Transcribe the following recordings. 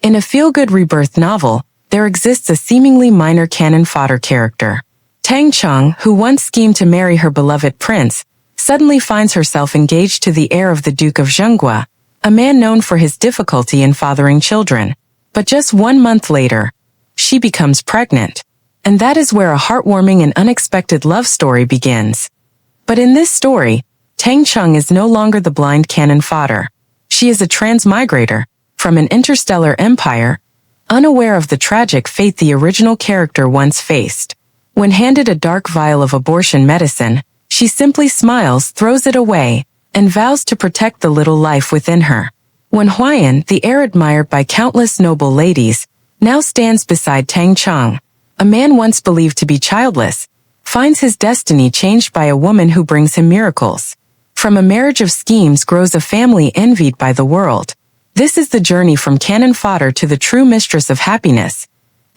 In a feel-good Rebirth novel, there exists a seemingly minor canon fodder character. Tang Cheng, who once schemed to marry her beloved prince, suddenly finds herself engaged to the heir of the Duke of Zhenguo, a man known for his difficulty in fathering children. But just 1 month later, she becomes pregnant. And that is where a heartwarming and unexpected love story begins. But in this story, Tang Cheng is no longer the blind canon fodder. She is a transmigrator from an interstellar empire, unaware of the tragic fate the original character once faced. When handed a dark vial of abortion medicine, she simply smiles, throws it away, and vows to protect the little life within her. When Huayan, the heir admired by countless noble ladies, now stands beside Tang Cheng, a man once believed to be childless, finds his destiny changed by a woman who brings him miracles. From a marriage of schemes grows a family envied by the world. This is the journey from canon fodder to the true mistress of happiness,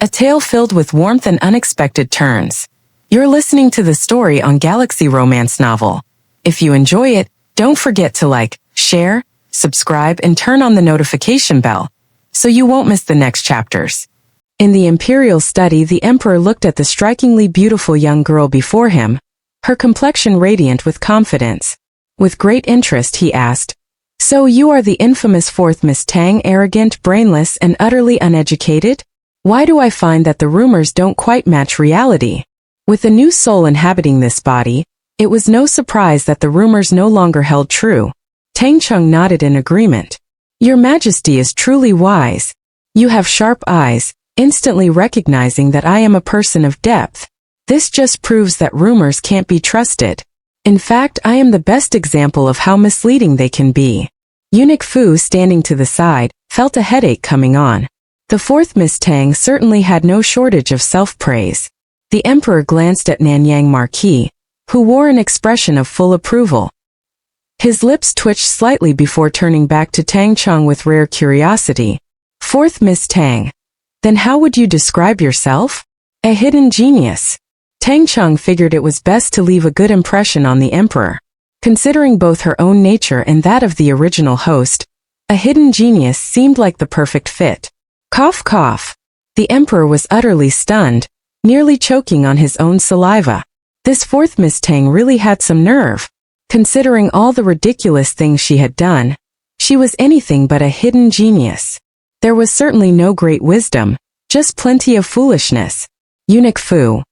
a tale filled with warmth and unexpected turns. You're listening to the story on Galaxxy romance novel. If you enjoy it, don't forget to like, share, subscribe, and turn on the notification bell, so you won't miss the next chapters. In the imperial study, the emperor looked at the strikingly beautiful young girl before him, her complexion radiant with confidence. With great interest he asked, "So you are the infamous fourth Miss Tang, arrogant, brainless, and utterly uneducated? Why do I find that the rumors don't quite match reality?" With a new soul inhabiting this body, it was no surprise that the rumors no longer held true. Tang Cheng nodded in agreement. "Your Majesty is truly wise. You have sharp eyes, instantly recognizing that I am a person of depth. This just proves that rumors can't be trusted. In fact, I am the best example of how misleading they can be." Eunuch Fu, standing to the side, felt a headache coming on. The fourth Miss Tang certainly had no shortage of self-praise. The emperor glanced at Nanyang Marquis, who wore an expression of full approval. His lips twitched slightly before turning back to Tang Cheng with rare curiosity. "Fourth Miss Tang, then how would you describe yourself?" "A hidden genius." Tang Cheng figured it was best to leave a good impression on the emperor. Considering both her own nature and that of the original host, a hidden genius seemed like the perfect fit. Cough cough. The emperor was utterly stunned, nearly choking on his own saliva. This fourth Miss Tang really had some nerve. Considering all the ridiculous things she had done, she was anything but a hidden genius. There was certainly no great wisdom, just plenty of foolishness. Eunuch Fu.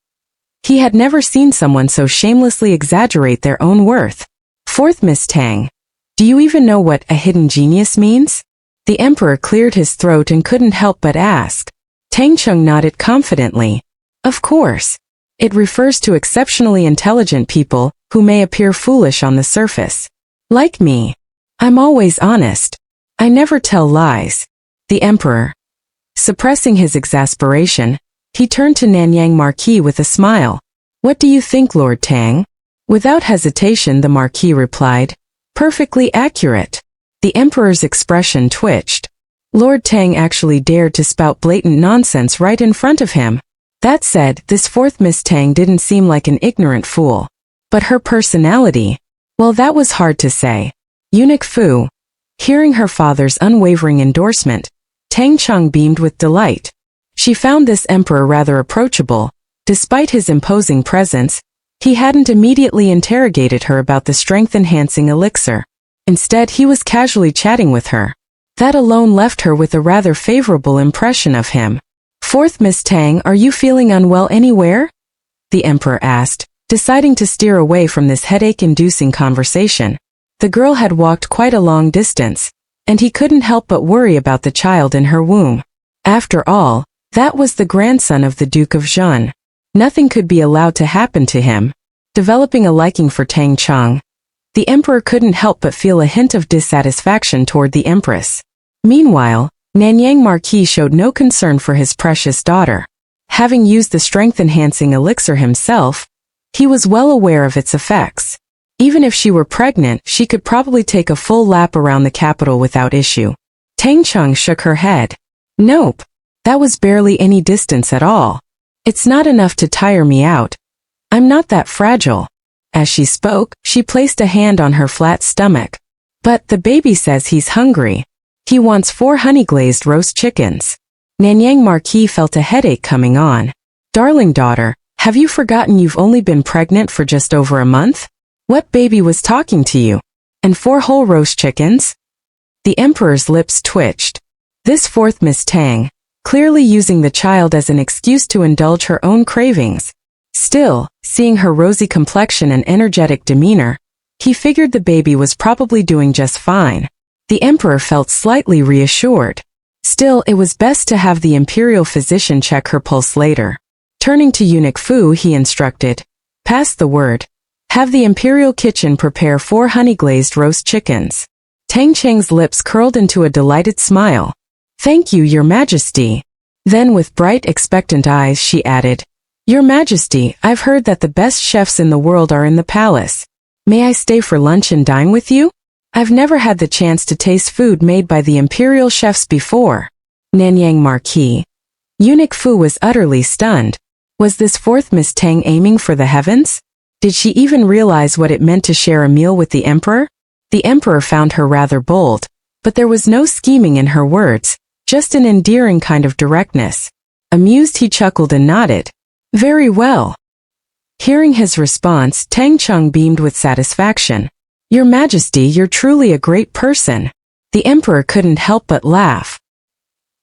He had never seen someone so shamelessly exaggerate their own worth. "Fourth Miss Tang, do you even know what a hidden genius means?" The emperor cleared his throat and couldn't help but ask. Tang Cheng nodded confidently. "Of course. It refers to exceptionally intelligent people who may appear foolish on the surface. Like me. I'm always honest. I never tell lies." The emperor. Suppressing his exasperation, he turned to Nanyang Marquis with a smile. "What do you think, Lord Tang?" Without hesitation, the Marquis replied, "Perfectly accurate." The emperor's expression twitched. Lord Tang actually dared to spout blatant nonsense right in front of him. That said, this fourth Miss Tang didn't seem like an ignorant fool. But her personality, well, that was hard to say. Eunuch Fu. Hearing her father's unwavering endorsement, Tang Cheng beamed with delight. She found this emperor rather approachable. Despite his imposing presence, he hadn't immediately interrogated her about the strength-enhancing elixir. Instead, he was casually chatting with her. That alone left her with a rather favorable impression of him. "Fourth Miss Tang, are you feeling unwell anywhere?" the emperor asked, deciding to steer away from this headache-inducing conversation. The girl had walked quite a long distance, and he couldn't help but worry about the child in her womb. After all, that was the grandson of the Duke of Zhenguo. Nothing could be allowed to happen to him. Developing a liking for Tang Cheng, the emperor couldn't help but feel a hint of dissatisfaction toward the empress. Meanwhile, Nanyang Marquis showed no concern for his precious daughter. Having used the strength-enhancing elixir himself, he was well aware of its effects. Even if she were pregnant, she could probably take a full lap around the capital without issue. Tang Cheng shook her head. "Nope. That was barely any distance at all. It's not enough to tire me out. I'm not that fragile." As she spoke, she placed a hand on her flat stomach. "But the baby says he's hungry. He wants 4 honey-glazed roast chickens. Nanyang Marquis felt a headache coming on. Darling daughter, have you forgotten you've only been pregnant for just over a month? What baby was talking to you? And 4 whole roast chickens? The emperor's lips twitched. This fourth Miss Tang, clearly using the child as an excuse to indulge her own cravings. Still, seeing her rosy complexion and energetic demeanor, he figured the baby was probably doing just fine. The emperor felt slightly reassured. Still, it was best to have the imperial physician check her pulse later. Turning to Eunuch Fu, he instructed, "Pass the word. Have the imperial kitchen prepare 4 honey-glazed roast chickens." Tang Cheng's lips curled into a delighted smile. "Thank you, Your Majesty." Then with bright, expectant eyes she added, "Your Majesty, I've heard that the best chefs in the world are in the palace. May I stay for lunch and dine with you? I've never had the chance to taste food made by the imperial chefs before." Nanyang Marquis. Eunuch Fu was utterly stunned. Was this fourth Miss Tang aiming for the heavens? Did she even realize what it meant to share a meal with the emperor? The emperor found her rather bold, but there was no scheming in her words, just an endearing kind of directness. Amused, he chuckled and nodded. "Very well." Hearing his response, Tang Cheng beamed with satisfaction. "Your Majesty, you're truly a great person." The emperor couldn't help but laugh.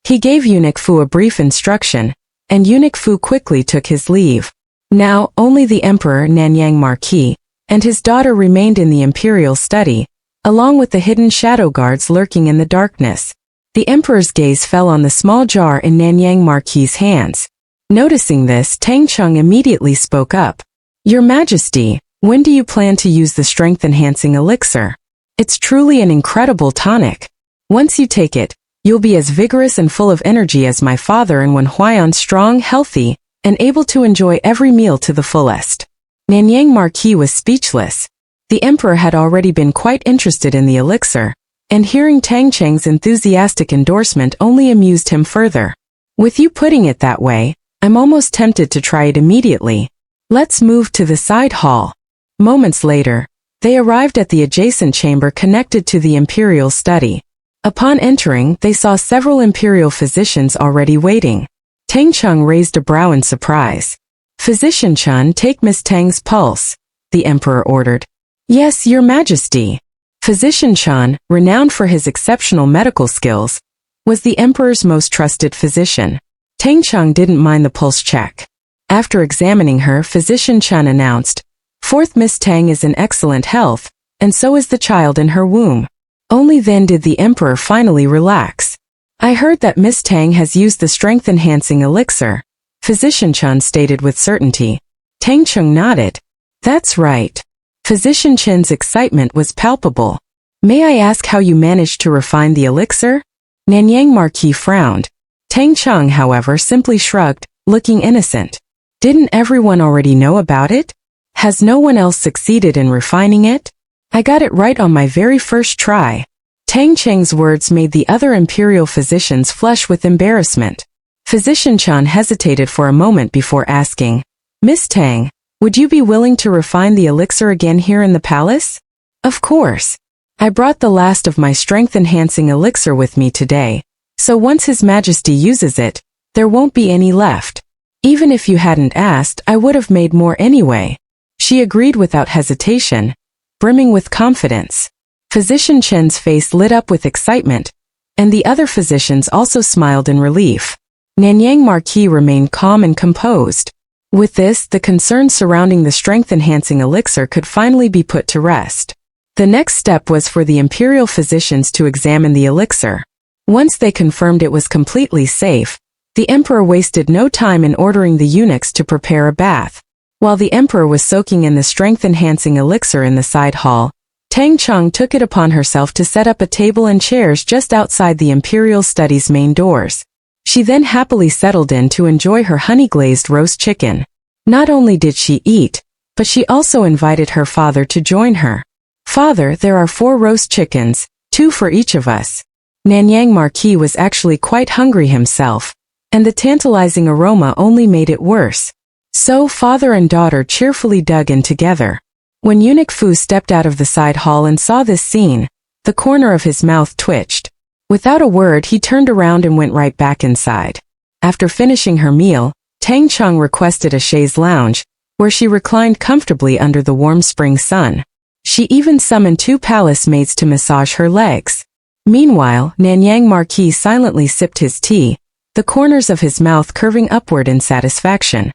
He gave Eunuch Fu a brief instruction, and Eunuch Fu quickly took his leave. Now, only the emperor Nanyang Marquis and his daughter remained in the imperial study, along with the hidden shadow guards lurking in the darkness. The emperor's gaze fell on the small jar in Nanyang Marquis's hands. Noticing this, Tang Cheng immediately spoke up. "Your Majesty, when do you plan to use the strength-enhancing elixir? It's truly an incredible tonic. Once you take it, you'll be as vigorous and full of energy as my father and Wen Huaiyan, strong, healthy, and able to enjoy every meal to the fullest." Nanyang Marquis was speechless. The emperor had already been quite interested in the elixir, and hearing Tang Cheng's enthusiastic endorsement only amused him further. "With you putting it that way, I'm almost tempted to try it immediately. Let's move to the side hall." Moments later, they arrived at the adjacent chamber connected to the imperial study. Upon entering, they saw several imperial physicians already waiting. Tang Cheng raised a brow in surprise. "Physician Chun, take Miss Tang's pulse," the emperor ordered. "Yes, Your Majesty." Physician Chun, renowned for his exceptional medical skills, was the emperor's most trusted physician. Tang Cheng didn't mind the pulse check. After examining her, Physician Chun announced, "Fourth Miss Tang is in excellent health, and so is the child in her womb." Only then did the emperor finally relax. "I heard that Miss Tang has used the strength-enhancing elixir," Physician Chun stated with certainty. Tang Cheng nodded. "That's right." Physician Chen's excitement was palpable. "May I ask how you managed to refine the elixir?" Nanyang Marquis frowned. Tang Cheng, however, simply shrugged, looking innocent. "Didn't everyone already know about it? Has no one else succeeded in refining it? I got it right on my very first try." Tang Cheng's words made the other imperial physicians flush with embarrassment. Physician Chun hesitated for a moment before asking, "Miss Tang, would you be willing to refine the elixir again here in the palace?" "Of course. I brought the last of my strength-enhancing elixir with me today, so once His Majesty uses it, there won't be any left. Even if you hadn't asked, I would have made more anyway." She agreed without hesitation, brimming with confidence. Physician Chen's face lit up with excitement, and the other physicians also smiled in relief. Nanyang Marquis remained calm and composed. With this, the concerns surrounding the strength-enhancing elixir could finally be put to rest. The next step was for the imperial physicians to examine the elixir. Once they confirmed it was completely safe, the emperor wasted no time in ordering the eunuchs to prepare a bath. While the emperor was soaking in the strength-enhancing elixir in the side hall, Tang Cheng took it upon herself to set up a table and chairs just outside the imperial study's main doors. She then happily settled in to enjoy her honey-glazed roast chicken. Not only did she eat, but she also invited her father to join her. "Father, there are 4 roast chickens, 2 for each of us." Nanyang Marquis was actually quite hungry himself, and the tantalizing aroma only made it worse. So father and daughter cheerfully dug in together. When Eunuch Fu stepped out of the side hall and saw this scene, the corner of his mouth twitched. Without a word, he turned around and went right back inside. After finishing her meal, Tang Cheng requested a chaise lounge, where she reclined comfortably under the warm spring sun. She even summoned 2 palace maids to massage her legs. Meanwhile, Nanyang Marquis silently sipped his tea, the corners of his mouth curving upward in satisfaction.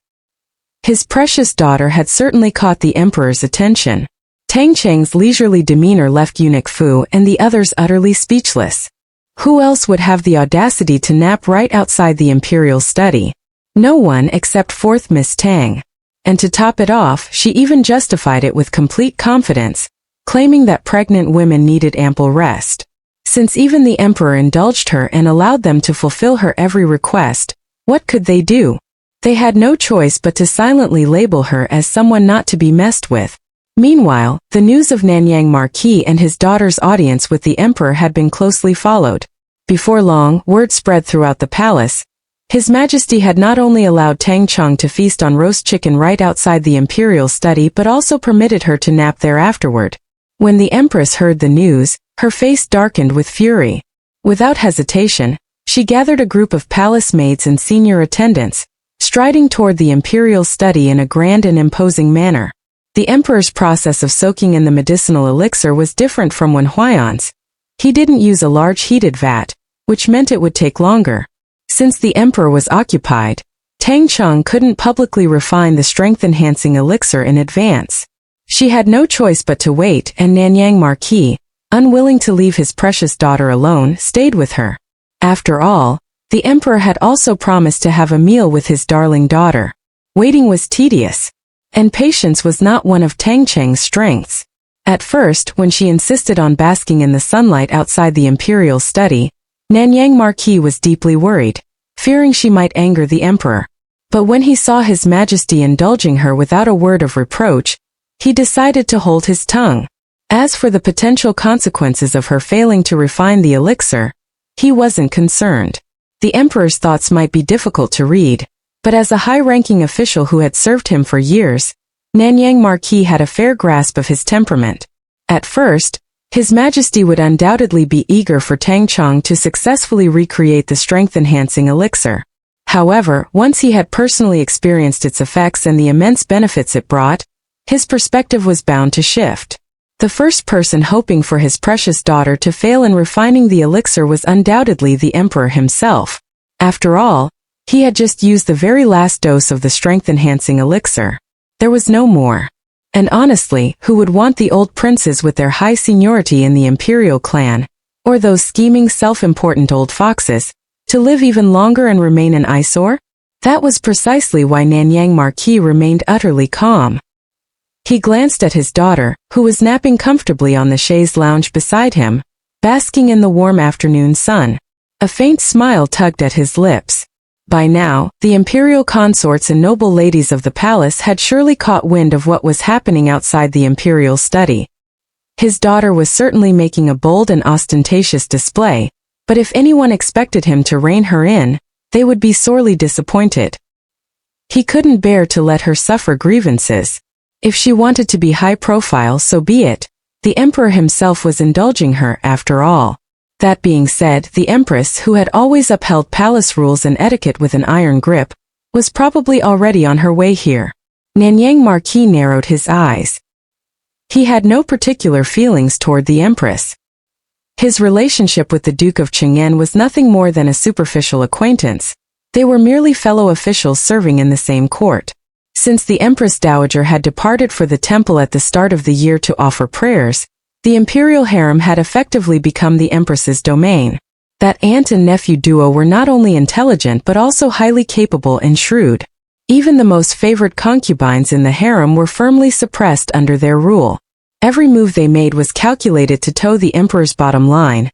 His precious daughter had certainly caught the emperor's attention. Tang Cheng's leisurely demeanor left eunuch Fu and the others utterly speechless. Who else would have the audacity to nap right outside the imperial study? No one except 4th Miss Tang. And to top it off, she even justified it with complete confidence, claiming that pregnant women needed ample rest. Since even the emperor indulged her and allowed them to fulfill her every request, what could they do? They had no choice but to silently label her as someone not to be messed with. Meanwhile, the news of Nanyang Marquis and his daughter's audience with the emperor had been closely followed. Before long, word spread throughout the palace. His Majesty had not only allowed Tang Cheng to feast on roast chicken right outside the imperial study but also permitted her to nap there afterward. When the empress heard the news, her face darkened with fury. Without hesitation, she gathered a group of palace maids and senior attendants, striding toward the imperial study in a grand and imposing manner. The emperor's process of soaking in the medicinal elixir was different from Wen Huayan's. He didn't use a large heated vat, which meant it would take longer. Since the emperor was occupied, Tang Cheng couldn't publicly refine the strength-enhancing elixir in advance. She had no choice but to wait, and Nanyang Marquis, unwilling to leave his precious daughter alone, stayed with her. After all, the emperor had also promised to have a meal with his darling daughter. Waiting was tedious, and patience was not one of Tang Cheng's strengths. At first, when she insisted on basking in the sunlight outside the imperial study, Nanyang Marquis was deeply worried, fearing she might anger the emperor. But when he saw His Majesty indulging her without a word of reproach, he decided to hold his tongue. As for the potential consequences of her failing to refine the elixir, he wasn't concerned. The emperor's thoughts might be difficult to read, but as a high-ranking official who had served him for years, Nanyang Marquis had a fair grasp of his temperament. At first, His Majesty would undoubtedly be eager for Tang Cheng to successfully recreate the strength-enhancing elixir. However, once he had personally experienced its effects and the immense benefits it brought, his perspective was bound to shift. The first person hoping for his precious daughter to fail in refining the elixir was undoubtedly the emperor himself. After all, he had just used the very last dose of the strength-enhancing elixir. There was no more. And honestly, who would want the old princes with their high seniority in the imperial clan, or those scheming self-important old foxes, to live even longer and remain an eyesore? That was precisely why Nanyang Marquis remained utterly calm. He glanced at his daughter, who was napping comfortably on the chaise lounge beside him, basking in the warm afternoon sun. A faint smile tugged at his lips. By now, the imperial consorts and noble ladies of the palace had surely caught wind of what was happening outside the imperial study. His daughter was certainly making a bold and ostentatious display, but if anyone expected him to rein her in, they would be sorely disappointed. He couldn't bear to let her suffer grievances. If she wanted to be high profile, so be it. The emperor himself was indulging her, after all. That being said, the empress, who had always upheld palace rules and etiquette with an iron grip, was probably already on her way here. Nanyang Marquis narrowed his eyes. He had no particular feelings toward the empress. His relationship with the Duke of Zhenguo was nothing more than a superficial acquaintance. They were merely fellow officials serving in the same court. Since the Empress Dowager had departed for the temple at the start of the year to offer prayers, the imperial harem had effectively become the empress's domain. That aunt and nephew duo were not only intelligent but also highly capable and shrewd. Even the most favored concubines in the harem were firmly suppressed under their rule. Every move they made was calculated to toe the emperor's bottom line,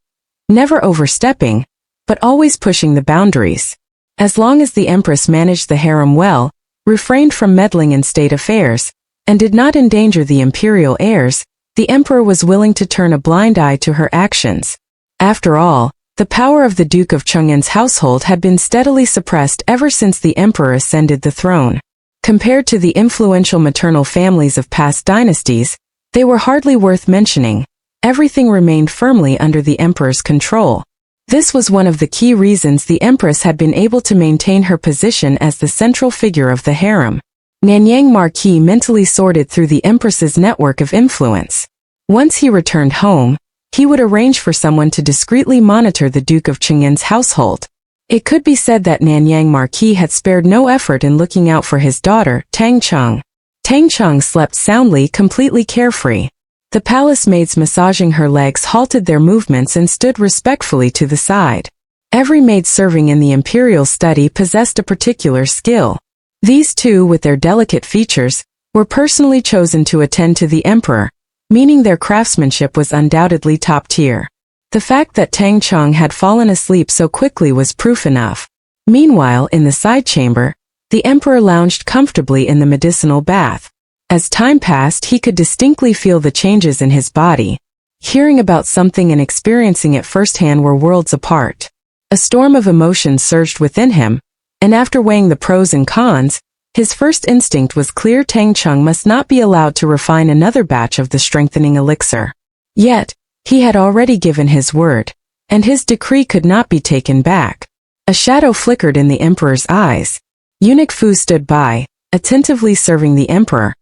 never overstepping, but always pushing the boundaries. As long as the empress managed the harem well, refrained from meddling in state affairs, and did not endanger the imperial heirs, the emperor was willing to turn a blind eye to her actions. After all, the power of the Duke of Zhenguo's household had been steadily suppressed ever since the emperor ascended the throne. Compared to the influential maternal families of past dynasties, they were hardly worth mentioning. Everything remained firmly under the emperor's control. This was one of the key reasons the Empress had been able to maintain her position as the central figure of the harem. Nanyang Marquis mentally sorted through the Empress's network of influence. Once he returned home, he would arrange for someone to discreetly monitor the Duke of Zhenguo's household. It could be said that Nanyang Marquis had spared no effort in looking out for his daughter, Tang Cheng. Tang Cheng slept soundly, completely carefree. The palace maids massaging her legs halted their movements and stood respectfully to the side. Every maid serving in the imperial study possessed a particular skill. These two, with their delicate features, were personally chosen to attend to the emperor, meaning their craftsmanship was undoubtedly top tier. The fact that Tang Cheng had fallen asleep so quickly was proof enough. Meanwhile, in the side chamber, the emperor lounged comfortably in the medicinal bath. As time passed, he could distinctly feel the changes in his body. Hearing about something and experiencing it firsthand were worlds apart. A storm of emotions surged within him, and after weighing the pros and cons, his first instinct was clear: Tang Cheng must not be allowed to refine another batch of the strengthening elixir. Yet, he had already given his word, and his decree could not be taken back. A shadow flickered in the emperor's eyes. Eunuch Fu stood by, attentively serving the emperor,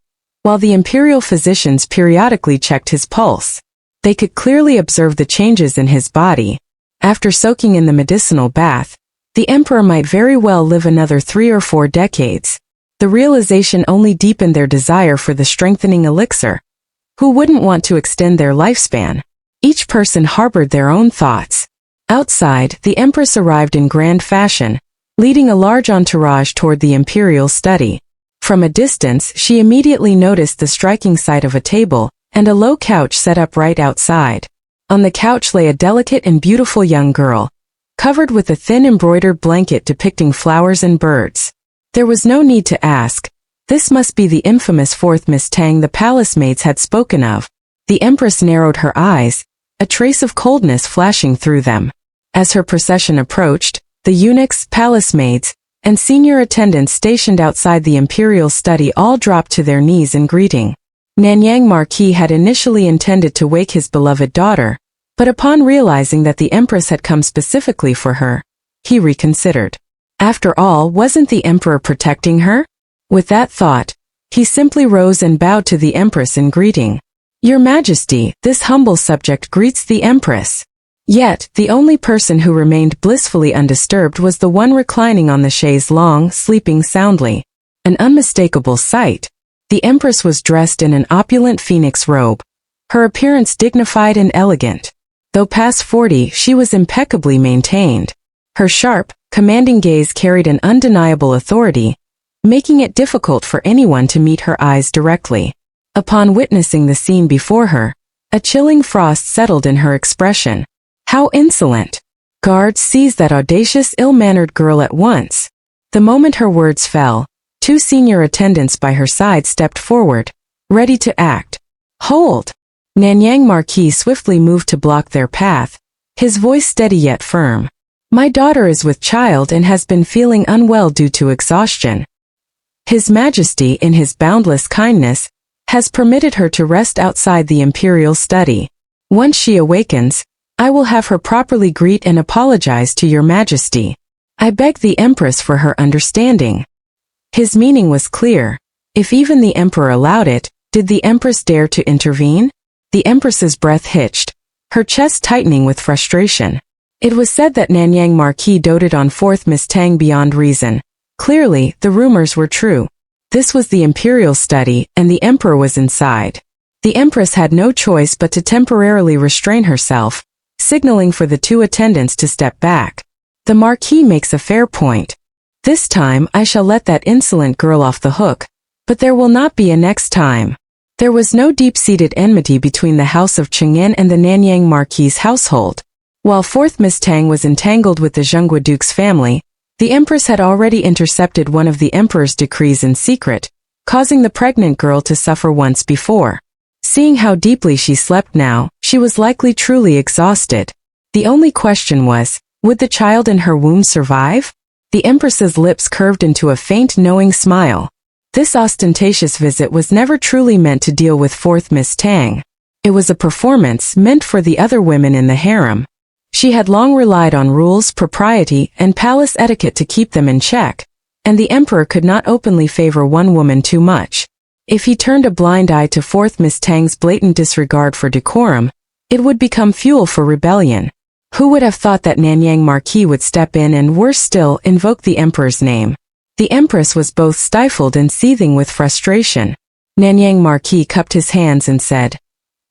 while the imperial physicians periodically checked his pulse. They could clearly observe the changes in his body. After soaking in the medicinal bath, the emperor might very well live another 3 or 4 decades. The realization only deepened their desire for the strengthening elixir. Who wouldn't want to extend their lifespan? Each person harbored their own thoughts. Outside, the empress arrived in grand fashion, leading a large entourage toward the imperial study. From a distance, she immediately noticed the striking sight of a table and a low couch set up right outside. On the couch lay a delicate and beautiful young girl, covered with a thin embroidered blanket depicting flowers and birds. There was no need to ask. This must be the infamous 4th Miss Tang the palace maids had spoken of. The empress narrowed her eyes, a trace of coldness flashing through them. As her procession approached, the eunuchs, palace maids, and senior attendants stationed outside the imperial study all dropped to their knees in greeting. Nanyang Marquis had initially intended to wake his beloved daughter, but upon realizing that the empress had come specifically for her, he reconsidered. After all, wasn't the emperor protecting her? With that thought, he simply rose and bowed to the empress in greeting. "Your Majesty, this humble subject greets the empress." Yet, the only person who remained blissfully undisturbed was the one reclining on the chaise longue, sleeping soundly. An unmistakable sight. The empress was dressed in an opulent phoenix robe, her appearance dignified and elegant. Though past 40, she was impeccably maintained. Her sharp, commanding gaze carried an undeniable authority, making it difficult for anyone to meet her eyes directly. Upon witnessing the scene before her, a chilling frost settled in her expression. How insolent! Guards, seize that audacious, ill-mannered girl at once. The moment her words fell, 2 senior attendants by her side stepped forward, ready to act. "Hold!" Nanyang Marquis swiftly moved to block their path, his voice steady yet firm. "My daughter is with child and has been feeling unwell due to exhaustion. His Majesty, in his boundless kindness, has permitted her to rest outside the imperial study. Once she awakens, I will have her properly greet and apologize to your Majesty. I beg the Empress for her understanding." His meaning was clear. If even the Emperor allowed it, did the Empress dare to intervene? The Empress's breath hitched, her chest tightening with frustration. It was said that Nanyang Marquis doted on 4th Miss Tang beyond reason. Clearly, the rumors were true. This was the imperial study, and the Emperor was inside. The Empress had no choice but to temporarily restrain herself, signaling for the 2 attendants to step back. "The Marquis makes a fair point. This time I shall let that insolent girl off the hook, but there will not be a next time." There was no deep-seated enmity between the House of Cheng'en and the Nanyang Marquis' household. While 4th Miss Tang was entangled with the Zhenguo Duke's family, the Empress had already intercepted one of the Emperor's decrees in secret, causing the pregnant girl to suffer once before. Seeing how deeply she slept now, she was likely truly exhausted. The only question was, would the child in her womb survive? The Empress's lips curved into a faint knowing smile. This ostentatious visit was never truly meant to deal with 4th Miss Tang. It was a performance meant for the other women in the harem. She had long relied on rules, propriety, and palace etiquette to keep them in check, and the emperor could not openly favor one woman too much. If he turned a blind eye to fourth Miss Tang's blatant disregard for decorum, it would become fuel for rebellion. Who would have thought that Nanyang Marquis would step in and, worse still, invoke the emperor's name? The empress was both stifled and seething with frustration. Nanyang Marquis cupped his hands and said,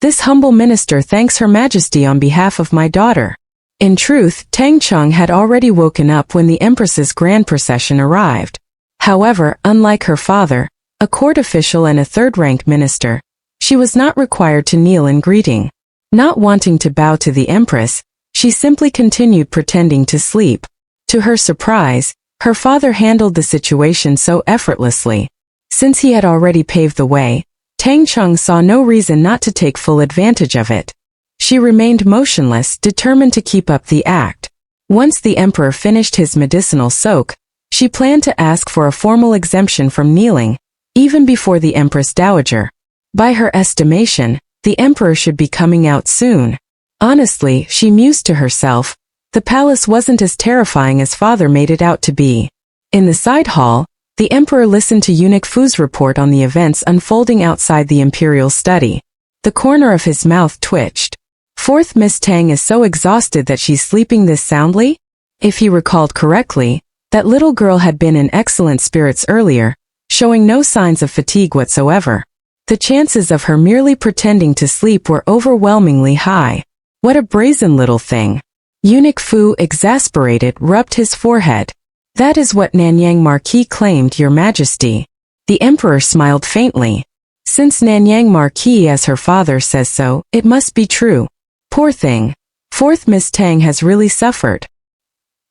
"This humble minister thanks Her Majesty on behalf of my daughter." In truth, Tang Cheng had already woken up when the empress's grand procession arrived. However, unlike her father, a court official and a third-rank minister, she was not required to kneel in greeting. Not wanting to bow to the empress, she simply continued pretending to sleep. To her surprise, her father handled the situation so effortlessly. Since he had already paved the way, Tang Cheng saw no reason not to take full advantage of it. She remained motionless, determined to keep up the act. Once the emperor finished his medicinal soak, she planned to ask for a formal exemption from kneeling, even before the empress dowager. By her estimation, the emperor should be coming out soon. Honestly, she mused to herself, the palace wasn't as terrifying as father made it out to be. In the side hall, the emperor listened to Eunuch Fu's report on the events unfolding outside the imperial study. The corner of his mouth twitched. Fourth Miss Tang is so exhausted that she's sleeping this soundly? If he recalled correctly, that little girl had been in excellent spirits earlier, showing no signs of fatigue whatsoever. The chances of her merely pretending to sleep were overwhelmingly high. What a brazen little thing. Eunuch Fu, exasperated, rubbed his forehead. That is what Nanyang Marquis claimed, Your Majesty. The emperor smiled faintly. Since Nanyang Marquis as her father says so, it must be true. Poor thing. Fourth Miss Tang has really suffered.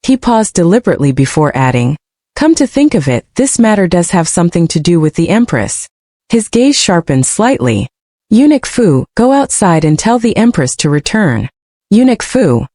He paused deliberately before adding, "Come to think of it, this matter does have something to do with the empress." His gaze sharpened slightly. Eunuch Fu, go outside and tell the empress to return. Eunuch Fu.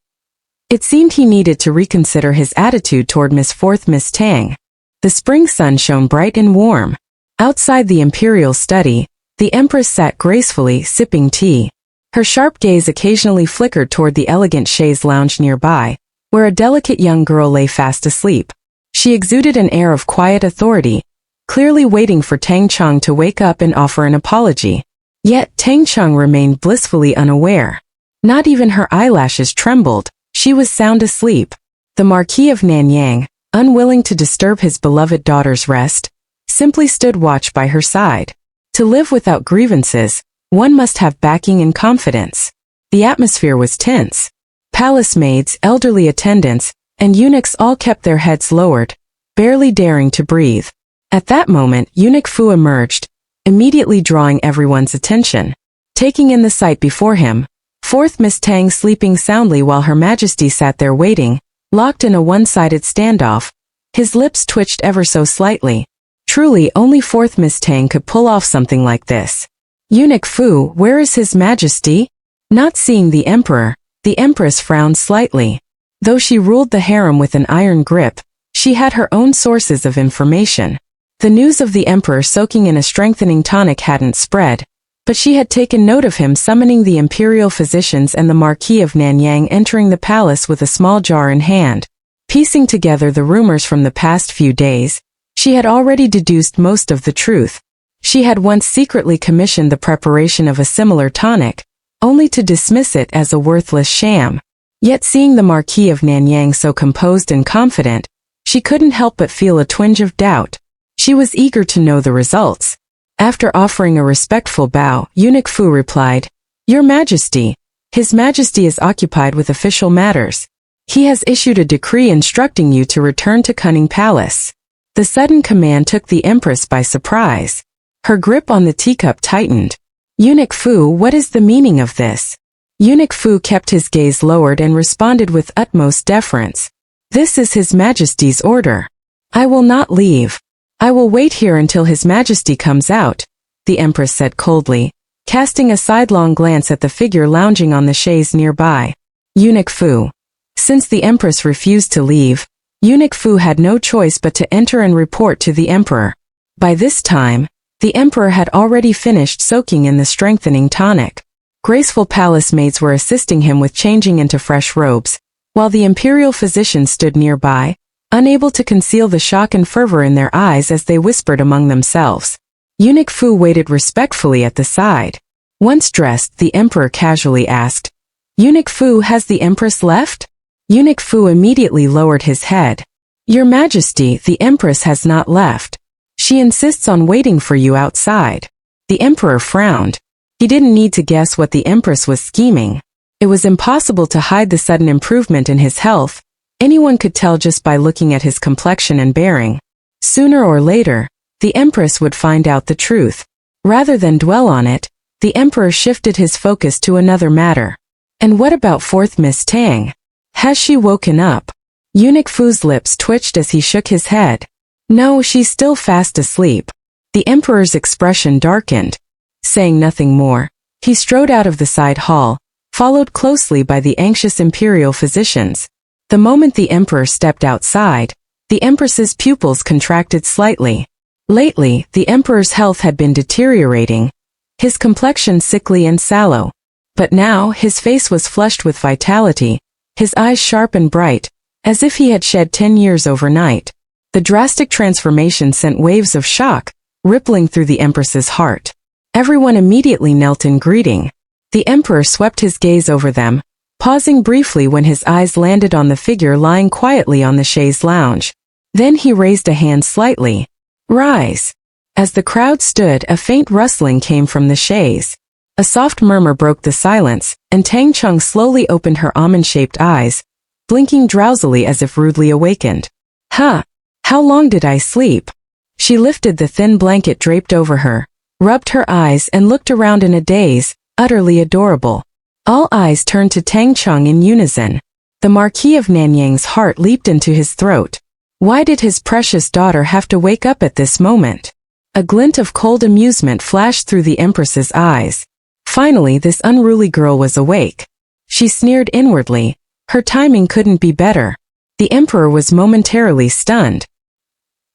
It seemed he needed to reconsider his attitude toward Fourth Miss Tang. The spring sun shone bright and warm. Outside the imperial study, the empress sat gracefully, sipping tea. Her sharp gaze occasionally flickered toward the elegant chaise lounge nearby, where a delicate young girl lay fast asleep. She exuded an air of quiet authority, clearly waiting for Tang Cheng to wake up and offer an apology. Yet Tang Cheng remained blissfully unaware. Not even her eyelashes trembled. She was sound asleep. The Marquis of Nanyang, unwilling to disturb his beloved daughter's rest, simply stood watch by her side. To live without grievances, one must have backing and confidence. The atmosphere was tense. Palace maids, elderly attendants, and eunuchs all kept their heads lowered, barely daring to breathe. At that moment, Eunuch Fu emerged, immediately drawing everyone's attention. Taking in the sight before him, Fourth Miss Tang sleeping soundly while Her Majesty sat there waiting, locked in a one-sided standoff. His lips twitched ever so slightly. Truly, only Fourth Miss Tang could pull off something like this. Eunuch Fu, where is His Majesty? Not seeing the emperor, the empress frowned slightly. Though she ruled the harem with an iron grip, she had her own sources of information. The news of the emperor soaking in a strengthening tonic hadn't spread, but she had taken note of him summoning the imperial physicians and the Marquis of Nanyang entering the palace with a small jar in hand. Piecing together the rumors from the past few days, she had already deduced most of the truth. She had once secretly commissioned the preparation of a similar tonic, only to dismiss it as a worthless sham. Yet seeing the Marquis of Nanyang so composed and confident, she couldn't help but feel a twinge of doubt. She was eager to know the results. After offering a respectful bow, Eunuch Fu replied, Your Majesty, His Majesty is occupied with official matters. He has issued a decree instructing you to return to Cunning Palace. The sudden command took the Empress by surprise. Her grip on the teacup tightened. Eunuch Fu, what is the meaning of this? Eunuch Fu kept his gaze lowered and responded with utmost deference. This is His Majesty's order. I will not leave. I will wait here until His Majesty comes out, the Empress said coldly, casting a sidelong glance at the figure lounging on the chaise nearby. Eunuch Fu. Since the Empress refused to leave, Eunuch Fu had no choice but to enter and report to the Emperor. By this time, the Emperor had already finished soaking in the strengthening tonic. Graceful palace maids were assisting him with changing into fresh robes, while the imperial physicians stood nearby, unable to conceal the shock and fervor in their eyes as they whispered among themselves. Eunuch Fu waited respectfully at the side. Once dressed, the emperor casually asked, "Eunuch Fu, has the empress left?" Eunuch Fu immediately lowered his head. "Your Majesty, the empress has not left. She insists on waiting for you outside." The emperor frowned. He didn't need to guess what the empress was scheming. It was impossible to hide the sudden improvement in his health. Anyone could tell just by looking at his complexion and bearing. Sooner or later, the empress would find out the truth. Rather than dwell on it, the emperor shifted his focus to another matter. "And what about fourth Miss Tang? Has she woken up?" Eunuch Fu's lips twitched as he shook his head. "No, she's still fast asleep." The emperor's expression darkened. Saying nothing more, he strode out of the side hall, followed closely by the anxious imperial physicians. The moment the emperor stepped outside, the empress's pupils contracted slightly. Lately, the emperor's health had been deteriorating, his complexion sickly and sallow. But now his face was flushed with vitality, his eyes sharp and bright, as if he had shed 10 years overnight. The drastic transformation sent waves of shock, rippling through the empress's heart. Everyone immediately knelt in greeting. The emperor swept his gaze over them, pausing briefly when his eyes landed on the figure lying quietly on the chaise lounge. Then he raised a hand slightly. "Rise." As the crowd stood, a faint rustling came from the chaise. A soft murmur broke the silence, and Tang Cheng slowly opened her almond-shaped eyes, blinking drowsily as if rudely awakened. "Huh! How long did I sleep?" She lifted the thin blanket draped over her, rubbed her eyes and looked around in a daze, utterly adorable. All eyes turned to Tang Cheng in unison. The Marquis of Nanyang's heart leaped into his throat. Why did his precious daughter have to wake up at this moment? A glint of cold amusement flashed through the empress's eyes. Finally, this unruly girl was awake. She sneered inwardly. Her timing couldn't be better. The emperor was momentarily stunned.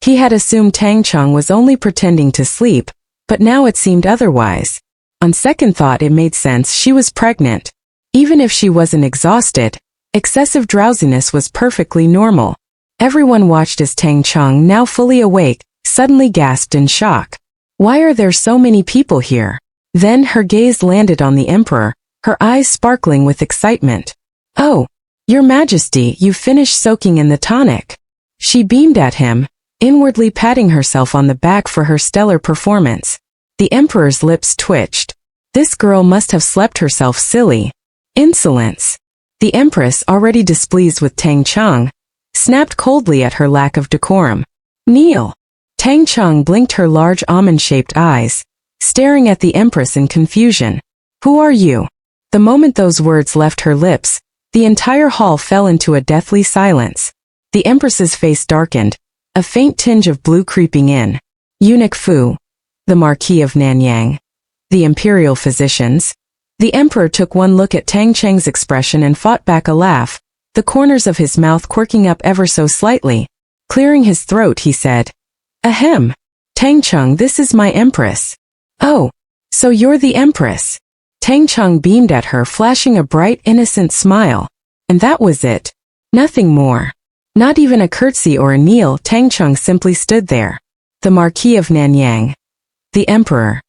He had assumed Tang Cheng was only pretending to sleep, but now it seemed otherwise. On second thought, it made sense. She was pregnant. Even if she wasn't exhausted, excessive drowsiness was perfectly normal. Everyone watched as Tang Cheng, now fully awake, suddenly gasped in shock. "Why are there so many people here?" Then her gaze landed on the emperor, her eyes sparkling with excitement. "Oh, Your Majesty, you've finished soaking in the tonic." She beamed at him, inwardly patting herself on the back for her stellar performance. The emperor's lips twitched. This girl must have slept herself silly. Insolence. The empress, already displeased with Tang Cheng, snapped coldly at her lack of decorum. "Kneel." Tang Cheng blinked her large almond-shaped eyes, staring at the empress in confusion. "Who are you?" The moment those words left her lips, the entire hall fell into a deathly silence. The empress's face darkened, a faint tinge of blue creeping in. Eunuch Fu, the Marquis of Nanyang, the imperial physicians. The emperor took one look at Tang Cheng's expression and fought back a laugh, the corners of his mouth quirking up ever so slightly. Clearing his throat, he said, "Ahem. Tang Cheng, this is my empress." "Oh, so you're the empress." Tang Cheng beamed at her, flashing a bright, innocent smile. And that was it. Nothing more. Not even a curtsy or a kneel. Tang Cheng simply stood there. The Marquis of Nanyang. The emperor.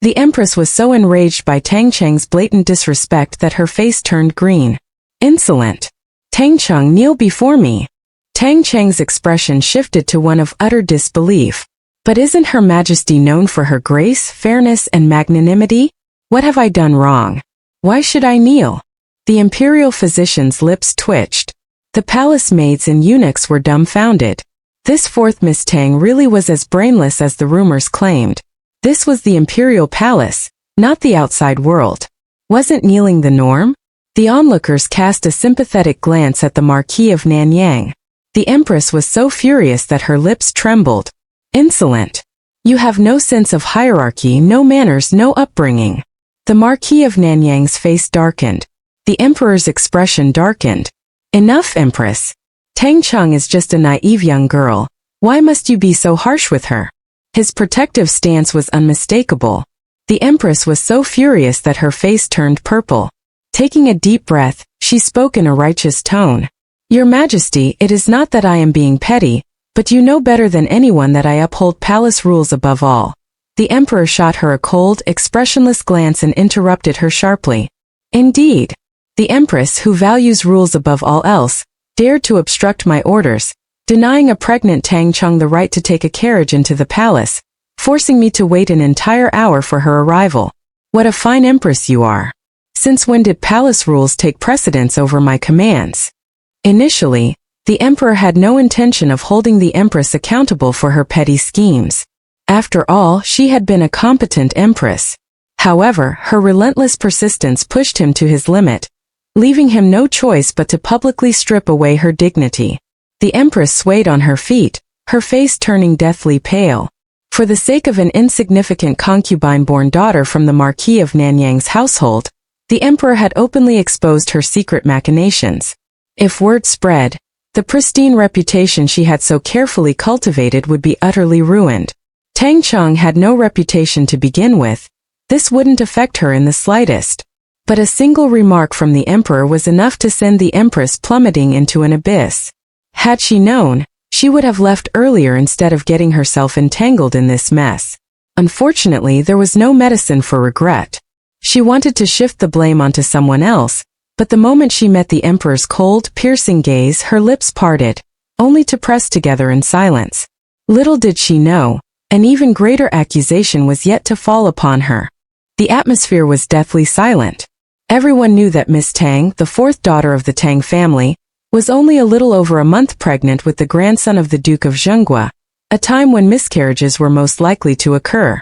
The empress was so enraged by Tang Cheng's blatant disrespect that her face turned green. "Insolent. Tang Cheng, kneel before me." Tang Cheng's expression shifted to one of utter disbelief. "But isn't Her Majesty known for her grace, fairness, and magnanimity? What have I done wrong? Why should I kneel?" The imperial physician's lips twitched. The palace maids and eunuchs were dumbfounded. This fourth Miss Tang really was as brainless as the rumors claimed. This was the imperial palace, not the outside world. Wasn't kneeling the norm? The onlookers cast a sympathetic glance at the Marquis of Nanyang. The empress was so furious that her lips trembled. "Insolent. You have no sense of hierarchy, no manners, no upbringing." The Marquis of Nanyang's face darkened. The emperor's expression darkened. "Enough, empress. Tang Cheng is just a naive young girl. Why must you be so harsh with her?" His protective stance was unmistakable. The empress was so furious that her face turned purple. Taking a deep breath, she spoke in a righteous tone. Your Majesty, it is not that I am being petty, but you know better than anyone that I uphold palace rules above all. The emperor shot her a cold, expressionless glance and interrupted her sharply. Indeed. The empress, who values rules above all else, dared to obstruct my orders, denying a pregnant Tang Cheng the right to take a carriage into the palace, forcing me to wait an entire hour for her arrival. What a fine empress you are. Since when did palace rules take precedence over my commands? Initially, the emperor had no intention of holding the empress accountable for her petty schemes. After all, she had been a competent empress. However, her relentless persistence pushed him to his limit, leaving him no choice but to publicly strip away her dignity. The empress swayed on her feet, her face turning deathly pale. For the sake of an insignificant concubine-born daughter from the Marquis of Nanyang's household, the emperor had openly exposed her secret machinations. If word spread, the pristine reputation she had so carefully cultivated would be utterly ruined. Tang Cheng had no reputation to begin with. This wouldn't affect her in the slightest. But a single remark from the emperor was enough to send the empress plummeting into an abyss. Had she known, she would have left earlier instead of getting herself entangled in this mess. Unfortunately, there was no medicine for regret. She wanted to shift the blame onto someone else, but the moment she met the emperor's cold, piercing gaze, her lips parted, only to press together in silence. Little did she know, an even greater accusation was yet to fall upon her. The atmosphere was deathly silent. Everyone knew that Miss Tang, the fourth daughter of the Tang family, was only a little over a month pregnant with the grandson of the Duke of Zhenguo, a time when miscarriages were most likely to occur.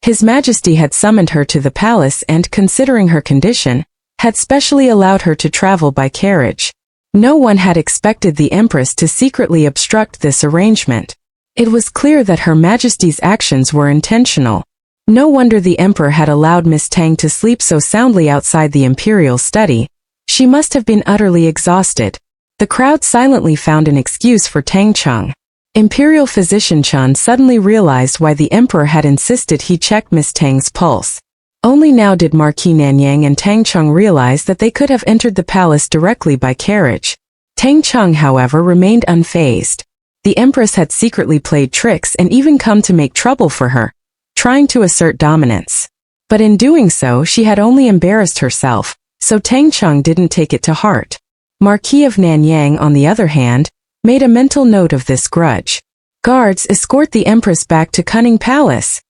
His Majesty had summoned her to the palace and, considering her condition, had specially allowed her to travel by carriage. No one had expected the Empress to secretly obstruct this arrangement. It was clear that Her Majesty's actions were intentional. No wonder the Emperor had allowed Miss Tang to sleep so soundly outside the imperial study. She must have been utterly exhausted. The crowd silently found an excuse for Tang Cheng. Imperial physician Chen suddenly realized why the Emperor had insisted he check Miss Tang's pulse. Only now did Marquis Nanyang and Tang Cheng realize that they could have entered the palace directly by carriage. Tang Cheng, however, remained unfazed. The Empress had secretly played tricks and even come to make trouble for her, trying to assert dominance. But in doing so, she had only embarrassed herself, so Tang Cheng didn't take it to heart. Marquis of Nanyang, on the other hand, made a mental note of this grudge. "Guards, escort the Empress back to Cunning Palace,"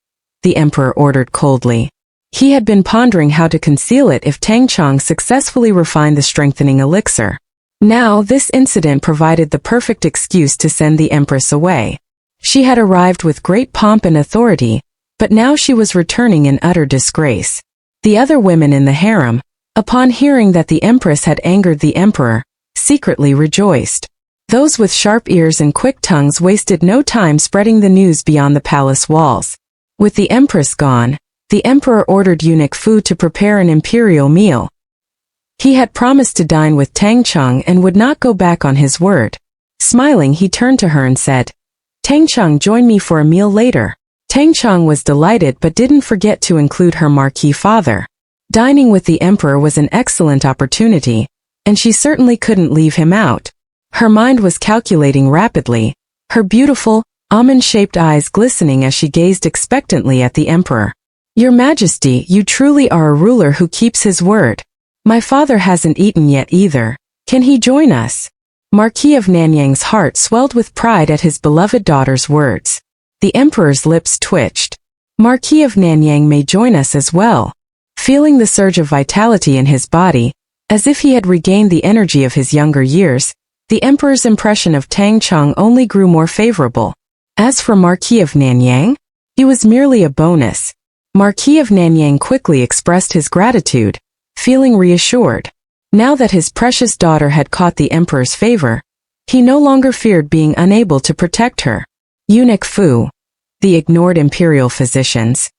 the Emperor ordered coldly. He had been pondering how to conceal it if Tang Cheng successfully refined the strengthening elixir. Now, this incident provided the perfect excuse to send the Empress away. She had arrived with great pomp and authority, but now she was returning in utter disgrace. The other women in the harem, upon hearing that the Empress had angered the Emperor, secretly rejoiced. Those with sharp ears and quick tongues wasted no time spreading the news beyond the palace walls. With the Empress gone, the Emperor ordered eunuch Fu to prepare an imperial meal. He had promised to dine with Tang Cheng and would not go back on his word. Smiling, he turned to her and said, "Tang Cheng, join me for a meal later." Tang Cheng was delighted but didn't forget to include her Marquis father. Dining with the Emperor was an excellent opportunity, and she certainly couldn't leave him out. Her mind was calculating rapidly, her beautiful, almond-shaped eyes glistening as she gazed expectantly at the Emperor. "Your Majesty, you truly are a ruler who keeps his word. My father hasn't eaten yet either. Can he join us?" Marquis of Nanyang's heart swelled with pride at his beloved daughter's words. The Emperor's lips twitched. "Marquis of Nanyang may join us as well." Feeling the surge of vitality in his body, as if he had regained the energy of his younger years, the Emperor's impression of Tang Cheng only grew more favorable. As for Marquis of Nanyang, he was merely a bonus. Marquis of Nanyang quickly expressed his gratitude, feeling reassured. Now that his precious daughter had caught the Emperor's favor, he no longer feared being unable to protect her. Eunuch Fu, the ignored imperial physicians.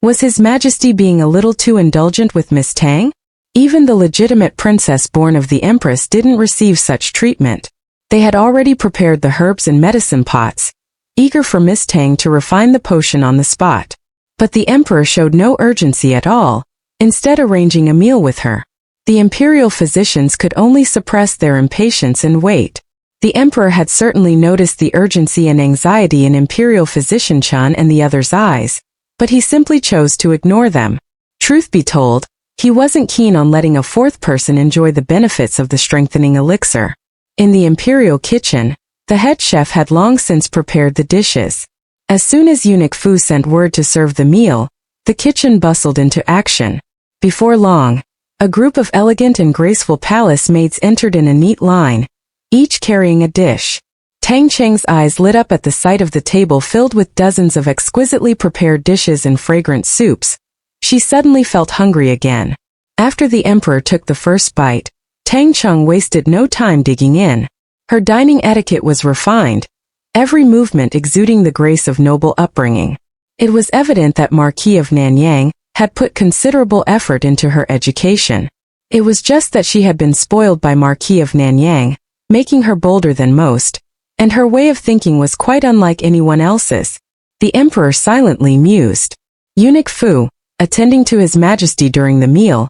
Was His Majesty being a little too indulgent with Miss Tang? Even the legitimate princess born of the Empress didn't receive such treatment. They had already prepared the herbs and medicine pots, eager for Miss Tang to refine the potion on the spot. But the Emperor showed no urgency at all, instead arranging a meal with her. The imperial physicians could only suppress their impatience and wait. The emperor had certainly noticed the urgency and anxiety in imperial physician Chen and the others' eyes, but he simply chose to ignore them. Truth be told, he wasn't keen on letting a fourth person enjoy the benefits of the strengthening elixir. In the imperial kitchen, the head chef had long since prepared the dishes. As soon as eunuch Fu sent word to serve the meal, the kitchen bustled into action. Before long, a group of elegant and graceful palace maids entered in a neat line, each carrying a dish. Tang Cheng's eyes lit up at the sight of the table filled with dozens of exquisitely prepared dishes and fragrant soups. She suddenly felt hungry again. After the emperor took the first bite, Tang Cheng wasted no time digging in. Her dining etiquette was refined, every movement exuding the grace of noble upbringing. It was evident that Marquis of Nanyang had put considerable effort into her education. It was just that she had been spoiled by Marquis of Nanyang, making her bolder than most, and her way of thinking was quite unlike anyone else's. The emperor silently mused. Eunuch Fu, attending to His Majesty during the meal,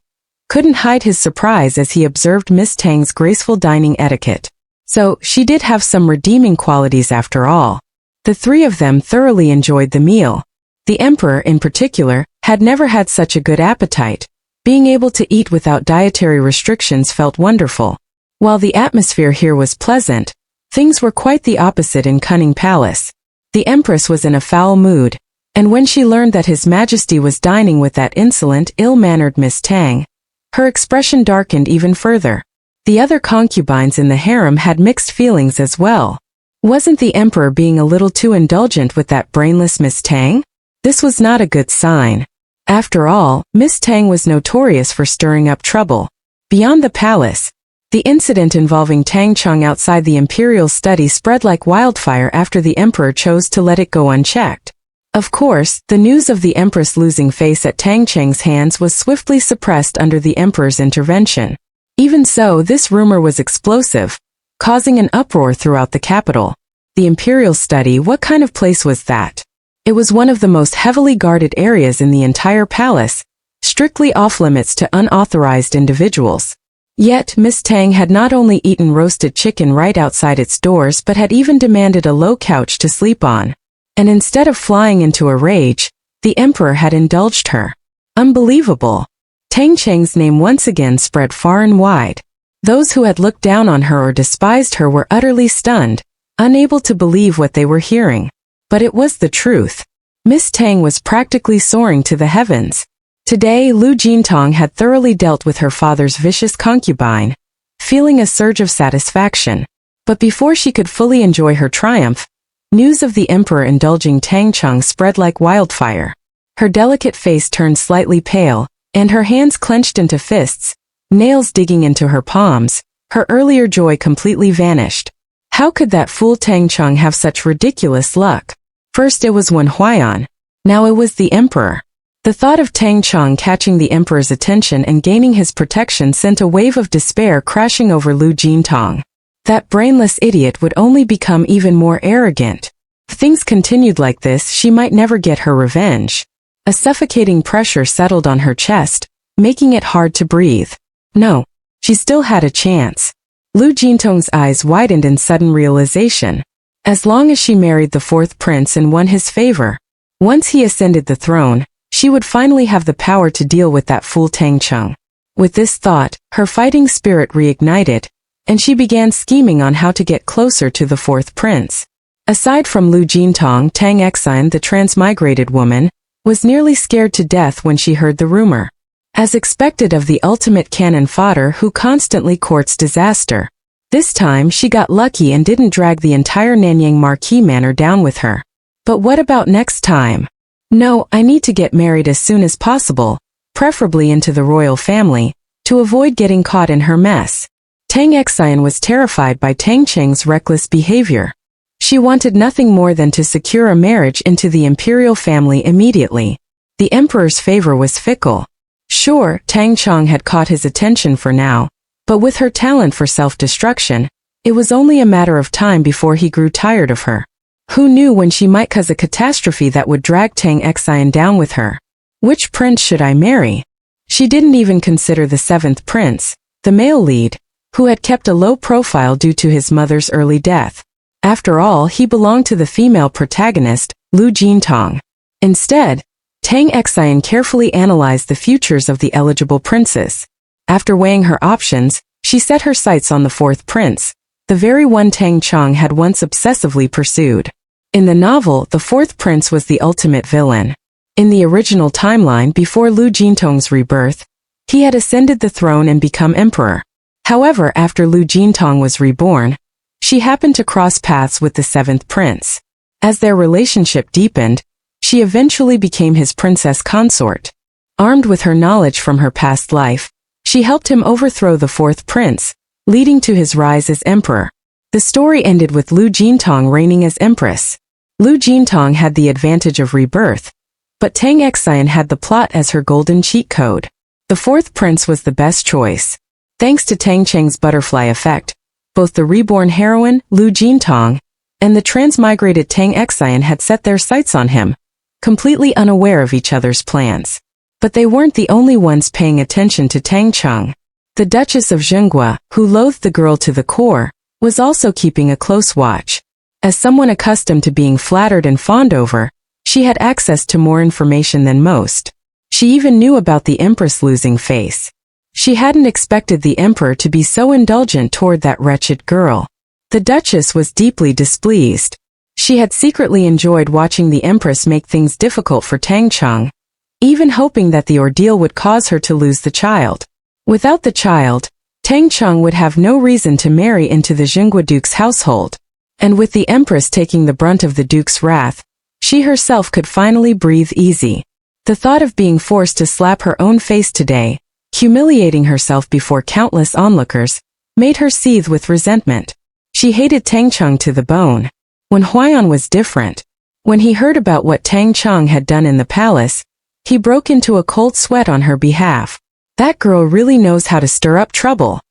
couldn't hide his surprise as he observed Miss Tang's graceful dining etiquette. So, she did have some redeeming qualities after all. The three of them thoroughly enjoyed the meal. The emperor, in particular, had never had such a good appetite. Being able to eat without dietary restrictions felt wonderful. While the atmosphere here was pleasant, things were quite the opposite in Cunning Palace. The empress was in a foul mood, and when she learned that His Majesty was dining with that insolent, ill-mannered Miss Tang, her expression darkened even further. The other concubines in the harem had mixed feelings as well. Wasn't the emperor being a little too indulgent with that brainless Miss Tang? This was not a good sign. After all, Miss Tang was notorious for stirring up trouble. Beyond the palace, the incident involving Tang Cheng outside the imperial study spread like wildfire after the emperor chose to let it go unchecked. Of course, the news of the empress losing face at Tang Cheng's hands was swiftly suppressed under the emperor's intervention. Even so, this rumor was explosive, causing an uproar throughout the capital. The imperial study, what kind of place was that? It was one of the most heavily guarded areas in the entire palace, strictly off-limits to unauthorized individuals. Yet, Miss Tang had not only eaten roasted chicken right outside its doors but had even demanded a low couch to sleep on. And instead of flying into a rage, the emperor had indulged her. Unbelievable. Tang Cheng's name once again spread far and wide. Those who had looked down on her or despised her were utterly stunned, unable to believe what they were hearing. But it was the truth. Miss Tang was practically soaring to the heavens. Today, Lu Jintong had thoroughly dealt with her father's vicious concubine, feeling a surge of satisfaction. But before she could fully enjoy her triumph, news of the emperor indulging Tang Cheng spread like wildfire. Her delicate face turned slightly pale, and her hands clenched into fists, nails digging into her palms. Her earlier joy completely vanished. How could that fool Tang Cheng have such ridiculous luck? First it was Wen Huaiyan. Now it was the emperor. The thought of Tang Cheng catching the emperor's attention and gaining his protection sent a wave of despair crashing over Lu Jintong. That brainless idiot would only become even more arrogant. If things continued like this, she might never get her revenge. A suffocating pressure settled on her chest, making it hard to breathe. No, she still had a chance. Lu Jintong's eyes widened in sudden realization. As long as she married the fourth prince and won his favor, once he ascended the throne, she would finally have the power to deal with that fool Tang Cheng. With this thought, her fighting spirit reignited, and she began scheming on how to get closer to the fourth prince. Aside from Lu Jintong, Tang Cheng, the transmigrated woman, was nearly scared to death when she heard the rumor. As expected of the ultimate cannon fodder who constantly courts disaster. This time she got lucky and didn't drag the entire Nanyang Marquis manor down with her. But what about next time? No, I need to get married as soon as possible, preferably into the royal family, to avoid getting caught in her mess. Tang Cheng was terrified by Tang Cheng's reckless behavior. She wanted nothing more than to secure a marriage into the imperial family immediately. The emperor's favor was fickle. Sure, Tang Cheng had caught his attention for now, but with her talent for self-destruction, it was only a matter of time before he grew tired of her. Who knew when she might cause a catastrophe that would drag Tang Cheng down with her? Which prince should I marry? She didn't even consider the seventh prince, the male lead, who had kept a low profile due to his mother's early death. After all, he belonged to the female protagonist, Lu Jintong. Instead, Tang Cheng carefully analyzed the futures of the eligible princes. After weighing her options, she set her sights on the fourth prince, the very one Tang Cheng had once obsessively pursued. In the novel, the fourth prince was the ultimate villain. In the original timeline before Lu Jintong's rebirth, he had ascended the throne and become emperor. However, after Lu Jintong was reborn, she happened to cross paths with the seventh prince. As their relationship deepened, she eventually became his princess consort. Armed with her knowledge from her past life, she helped him overthrow the fourth prince, leading to his rise as emperor. The story ended with Lu Jintong reigning as empress. Lu Jintong had the advantage of rebirth, but Tang Cheng had the plot as her golden cheat code. The fourth prince was the best choice. Thanks to Tang Cheng's butterfly effect, both the reborn heroine, Lu Jintong, and the transmigrated Tang Cheng had set their sights on him, completely unaware of each other's plans. But they weren't the only ones paying attention to Tang Cheng. The Duchess of Zhenguo, who loathed the girl to the core, was also keeping a close watch. As someone accustomed to being flattered and fawned over, she had access to more information than most. She even knew about the Empress losing face. She hadn't expected the Emperor to be so indulgent toward that wretched girl. The Duchess was deeply displeased. She had secretly enjoyed watching the Empress make things difficult for Tang Cheng, even hoping that the ordeal would cause her to lose the child. Without the child, Tang Cheng would have no reason to marry into the Zhenguo Duke's household. And with the Empress taking the brunt of the Duke's wrath, she herself could finally breathe easy. The thought of being forced to slap her own face today, humiliating herself before countless onlookers, made her seethe with resentment. She hated Tang Cheng to the bone. When Huaiyan was different. When he heard about what Tang Cheng had done in the palace, he broke into a cold sweat on her behalf. That girl really knows how to stir up trouble.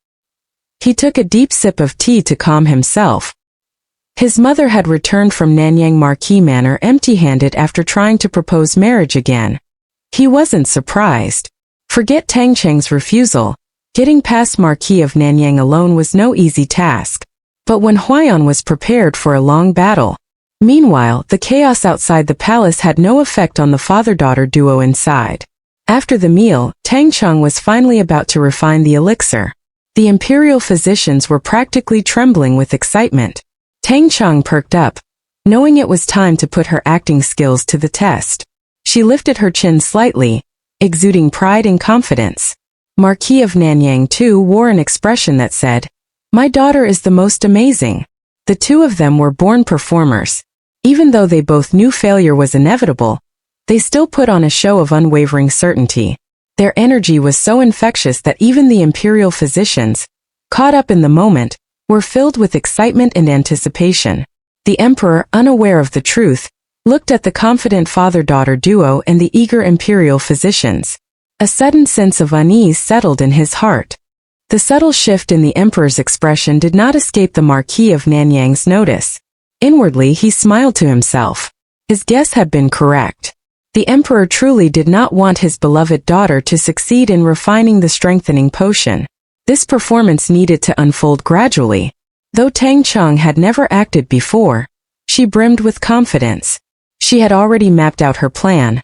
He took a deep sip of tea to calm himself. His mother had returned from Nanyang Marquis Manor empty-handed after trying to propose marriage again. He wasn't surprised. Forget Tang Cheng's refusal. Getting past Marquis of Nanyang alone was no easy task. But when Huaiyan was prepared for a long battle. Meanwhile, the chaos outside the palace had no effect on the father-daughter duo inside. After the meal, Tang Cheng was finally about to refine the elixir. The imperial physicians were practically trembling with excitement. Tang Cheng perked up, knowing it was time to put her acting skills to the test. She lifted her chin slightly, exuding pride and confidence. Marquis of Nanyang too wore an expression that said, "My daughter is the most amazing." The two of them were born performers. Even though they both knew failure was inevitable, they still put on a show of unwavering certainty. Their energy was so infectious that even the imperial physicians, caught up in the moment, were filled with excitement and anticipation. The emperor, unaware of the truth, looked at the confident father-daughter duo and the eager imperial physicians. A sudden sense of unease settled in his heart. The subtle shift in the emperor's expression did not escape the Marquis of Nanyang's notice. Inwardly, he smiled to himself. His guess had been correct. The emperor truly did not want his beloved daughter to succeed in refining the strengthening potion. This performance needed to unfold gradually. Though Tang Cheng had never acted before, she brimmed with confidence. She had already mapped out her plan,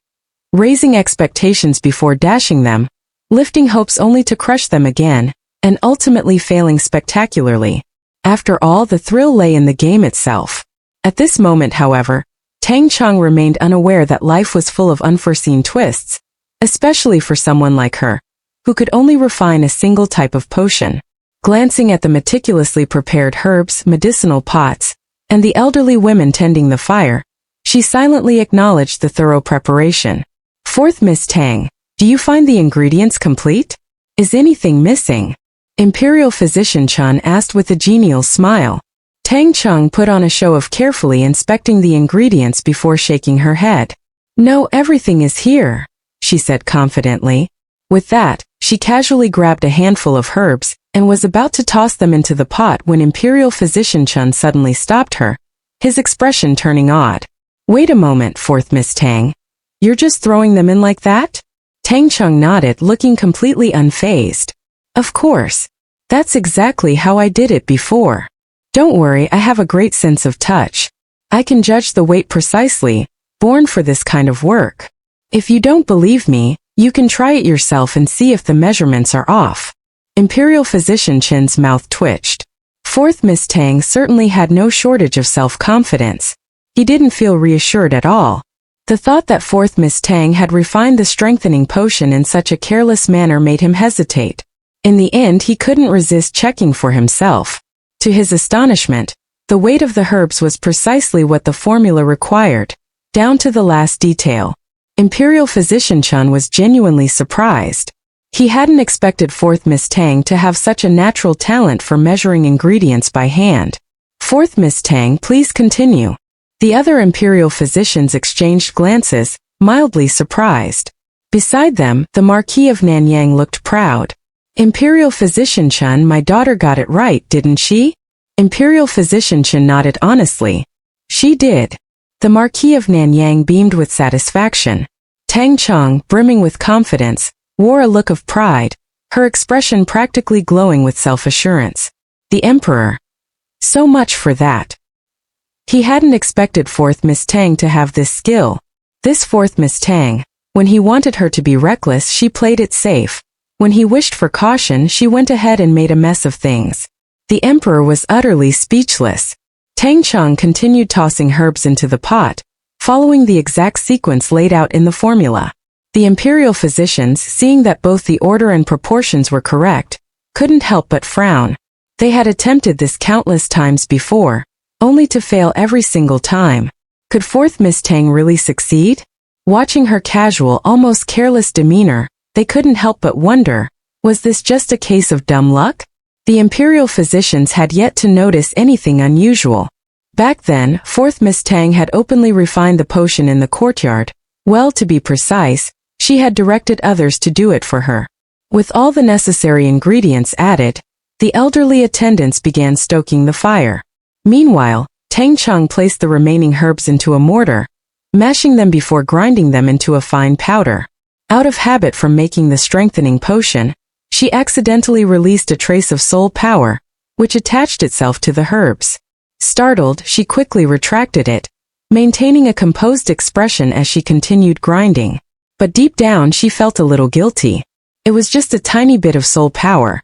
raising expectations before dashing them, lifting hopes only to crush them again, and ultimately failing spectacularly. After all, the thrill lay in the game itself. At this moment, however, Tang Cheng remained unaware that life was full of unforeseen twists, especially for someone like her, who could only refine a single type of potion. Glancing at the meticulously prepared herbs, medicinal pots, and the elderly women tending the fire, she silently acknowledged the thorough preparation. "Fourth Miss Tang, do you find the ingredients complete? Is anything missing?" Imperial Physician Chun asked with a genial smile. Tang Cheng put on a show of carefully inspecting the ingredients before shaking her head. "No, everything is here," she said confidently. With that, she casually grabbed a handful of herbs and was about to toss them into the pot when Imperial Physician Chun suddenly stopped her, his expression turning odd. "Wait a moment, Fourth Miss Tang. You're just throwing them in like that?" Tang Cheng nodded, looking completely unfazed. Of course. That's exactly how I did it before. Don't worry, I have a great sense of touch. I can judge the weight precisely, born for this kind of work. If you don't believe me, you can try it yourself and see if the measurements are off. Imperial Physician Chen's mouth twitched. Fourth Miss Tang certainly had no shortage of self-confidence. He didn't feel reassured at all. The thought that Fourth Miss Tang had refined the strengthening potion in such a careless manner made him hesitate. In the end, he couldn't resist checking for himself. To his astonishment, the weight of the herbs was precisely what the formula required, down to the last detail. Imperial Physician Chen was genuinely surprised. He hadn't expected Fourth Miss Tang to have such a natural talent for measuring ingredients by hand. Fourth Miss Tang, please continue. The other Imperial physicians exchanged glances, mildly surprised. Beside them, the Marquis of Nanyang looked proud. Imperial Physician Chen, my daughter got it right, didn't she? Imperial Physician Chen nodded honestly. She did. The Marquis of Nanyang beamed with satisfaction. Tang Cheng, brimming with confidence, wore a look of pride, her expression practically glowing with self-assurance. The Emperor. So much for that. He hadn't expected Fourth Miss Tang to have this skill. This Fourth Miss Tang, when he wanted her to be reckless, she played it safe. When he wished for caution, she went ahead and made a mess of things. The Emperor was utterly speechless. Tang Cheng continued tossing herbs into the pot, following the exact sequence laid out in the formula. The Imperial physicians, seeing that both the order and proportions were correct, couldn't help but frown. They had attempted this countless times before, only to fail every single time. Could Fourth Miss Tang really succeed? Watching her casual, almost careless demeanor, they couldn't help but wonder, was this just a case of dumb luck? The Imperial physicians had yet to notice anything unusual. Back then, Fourth Miss Tang had openly refined the potion in the courtyard. Well, to be precise, she had directed others to do it for her. With all the necessary ingredients added, the elderly attendants began stoking the fire. Meanwhile, Tang Cheng placed the remaining herbs into a mortar, mashing them before grinding them into a fine powder. Out of habit from making the strengthening potion, she accidentally released a trace of soul power, which attached itself to the herbs. Startled, she quickly retracted it, maintaining a composed expression as she continued grinding. But deep down she felt a little guilty. It was just a tiny bit of soul power.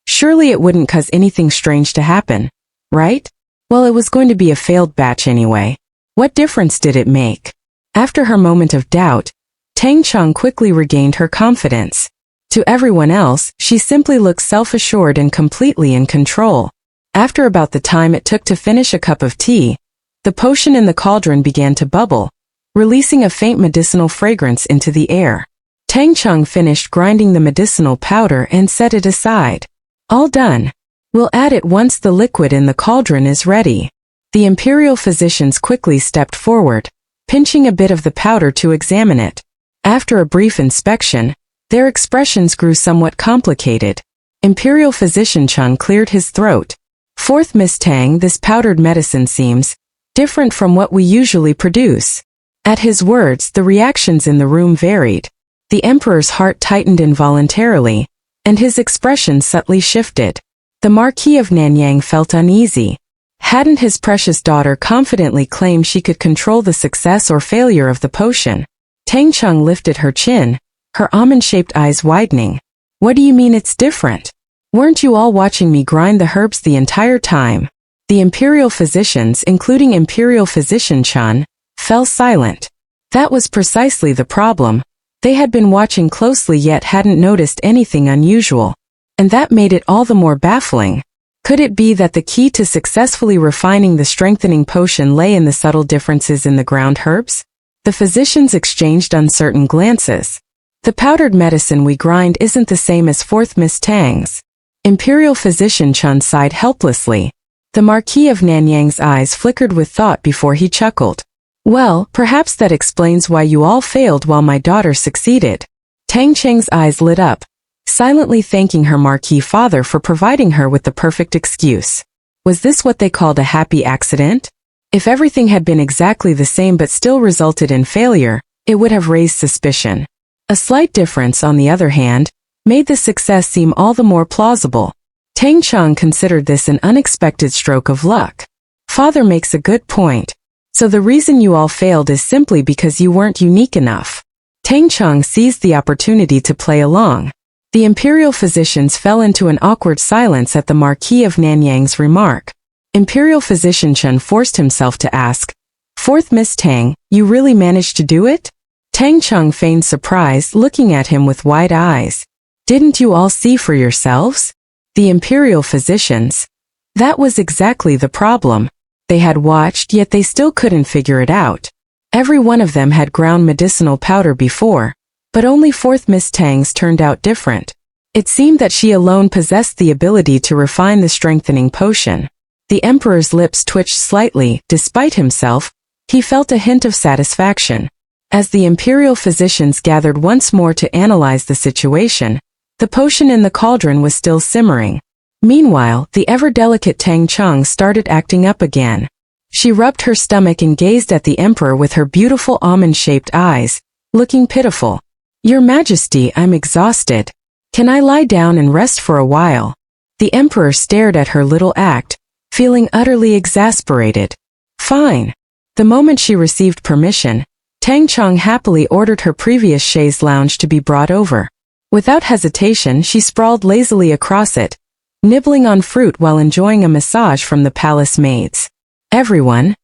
Surely it wouldn't cause anything strange to happen, right? Well, it was going to be a failed batch anyway. What difference did it make? After her moment of doubt, Tang Cheng quickly regained her confidence. To everyone else, she simply looked self-assured and completely in control. After about the time it took to finish a cup of tea, the potion in the cauldron began to bubble, releasing a faint medicinal fragrance into the air. Tang Cheng finished grinding the medicinal powder and set it aside. All done. We'll add it once the liquid in the cauldron is ready. The Imperial physicians quickly stepped forward, pinching a bit of the powder to examine it. After a brief inspection, their expressions grew somewhat complicated. Imperial Physician Chen cleared his throat. Fourth Miss Tang, this powdered medicine seems different from what we usually produce. At his words, the reactions in the room varied. The Emperor's heart tightened involuntarily, and his expression subtly shifted. The Marquis of Nanyang felt uneasy. Hadn't his precious daughter confidently claimed she could control the success or failure of the potion? Tang Cheng lifted her chin, her almond-shaped eyes widening. What do you mean it's different? Weren't you all watching me grind the herbs the entire time? The Imperial physicians, including Imperial Physician Chen, fell silent. That was precisely the problem. They had been watching closely yet hadn't noticed anything unusual. And that made it all the more baffling. Could it be that the key to successfully refining the strengthening potion lay in the subtle differences in the ground herbs? The physicians exchanged uncertain glances. The powdered medicine we grind isn't the same as Fourth Miss Tang's. Imperial Physician Chen sighed helplessly. The Marquis of Nanyang's eyes flickered with thought before he chuckled. Well, perhaps that explains why you all failed while my daughter succeeded. Tang Cheng's eyes lit up, silently thanking her Marquis father for providing her with the perfect excuse. Was this what they called a happy accident? If everything had been exactly the same but still resulted in failure, it would have raised suspicion. A slight difference, on the other hand, made the success seem all the more plausible. Tang Cheng considered this an unexpected stroke of luck. Father makes a good point. So the reason you all failed is simply because you weren't unique enough. Tang Cheng seized the opportunity to play along. The imperial physicians fell into an awkward silence at the Marquis of Nanyang's remark. Imperial physician Chen forced himself to ask, "Fourth Miss Tang, you really managed to do it?" Tang Cheng feigned surprise, looking at him with wide eyes. "Didn't you all see for yourselves?" The imperial physicians. That was exactly the problem. They had watched, yet they still couldn't figure it out. Every one of them had ground medicinal powder before, but only fourth Miss Tang's turned out different. It seemed that she alone possessed the ability to refine the strengthening potion. The emperor's lips twitched slightly. Despite himself, he felt a hint of satisfaction. As the imperial physicians gathered once more to analyze the situation, the potion in the cauldron was still simmering. Meanwhile, the ever-delicate Tang Cheng started acting up again. She rubbed her stomach and gazed at the emperor with her beautiful almond-shaped eyes, looking pitiful. "Your Majesty, I'm exhausted. Can I lie down and rest for a while?" The emperor stared at her little act, feeling utterly exasperated. "Fine." The moment she received permission, Tang Cheng happily ordered her previous chaise lounge to be brought over. Without hesitation, she sprawled lazily across it, nibbling on fruit while enjoying a massage from the palace maids. Everyone.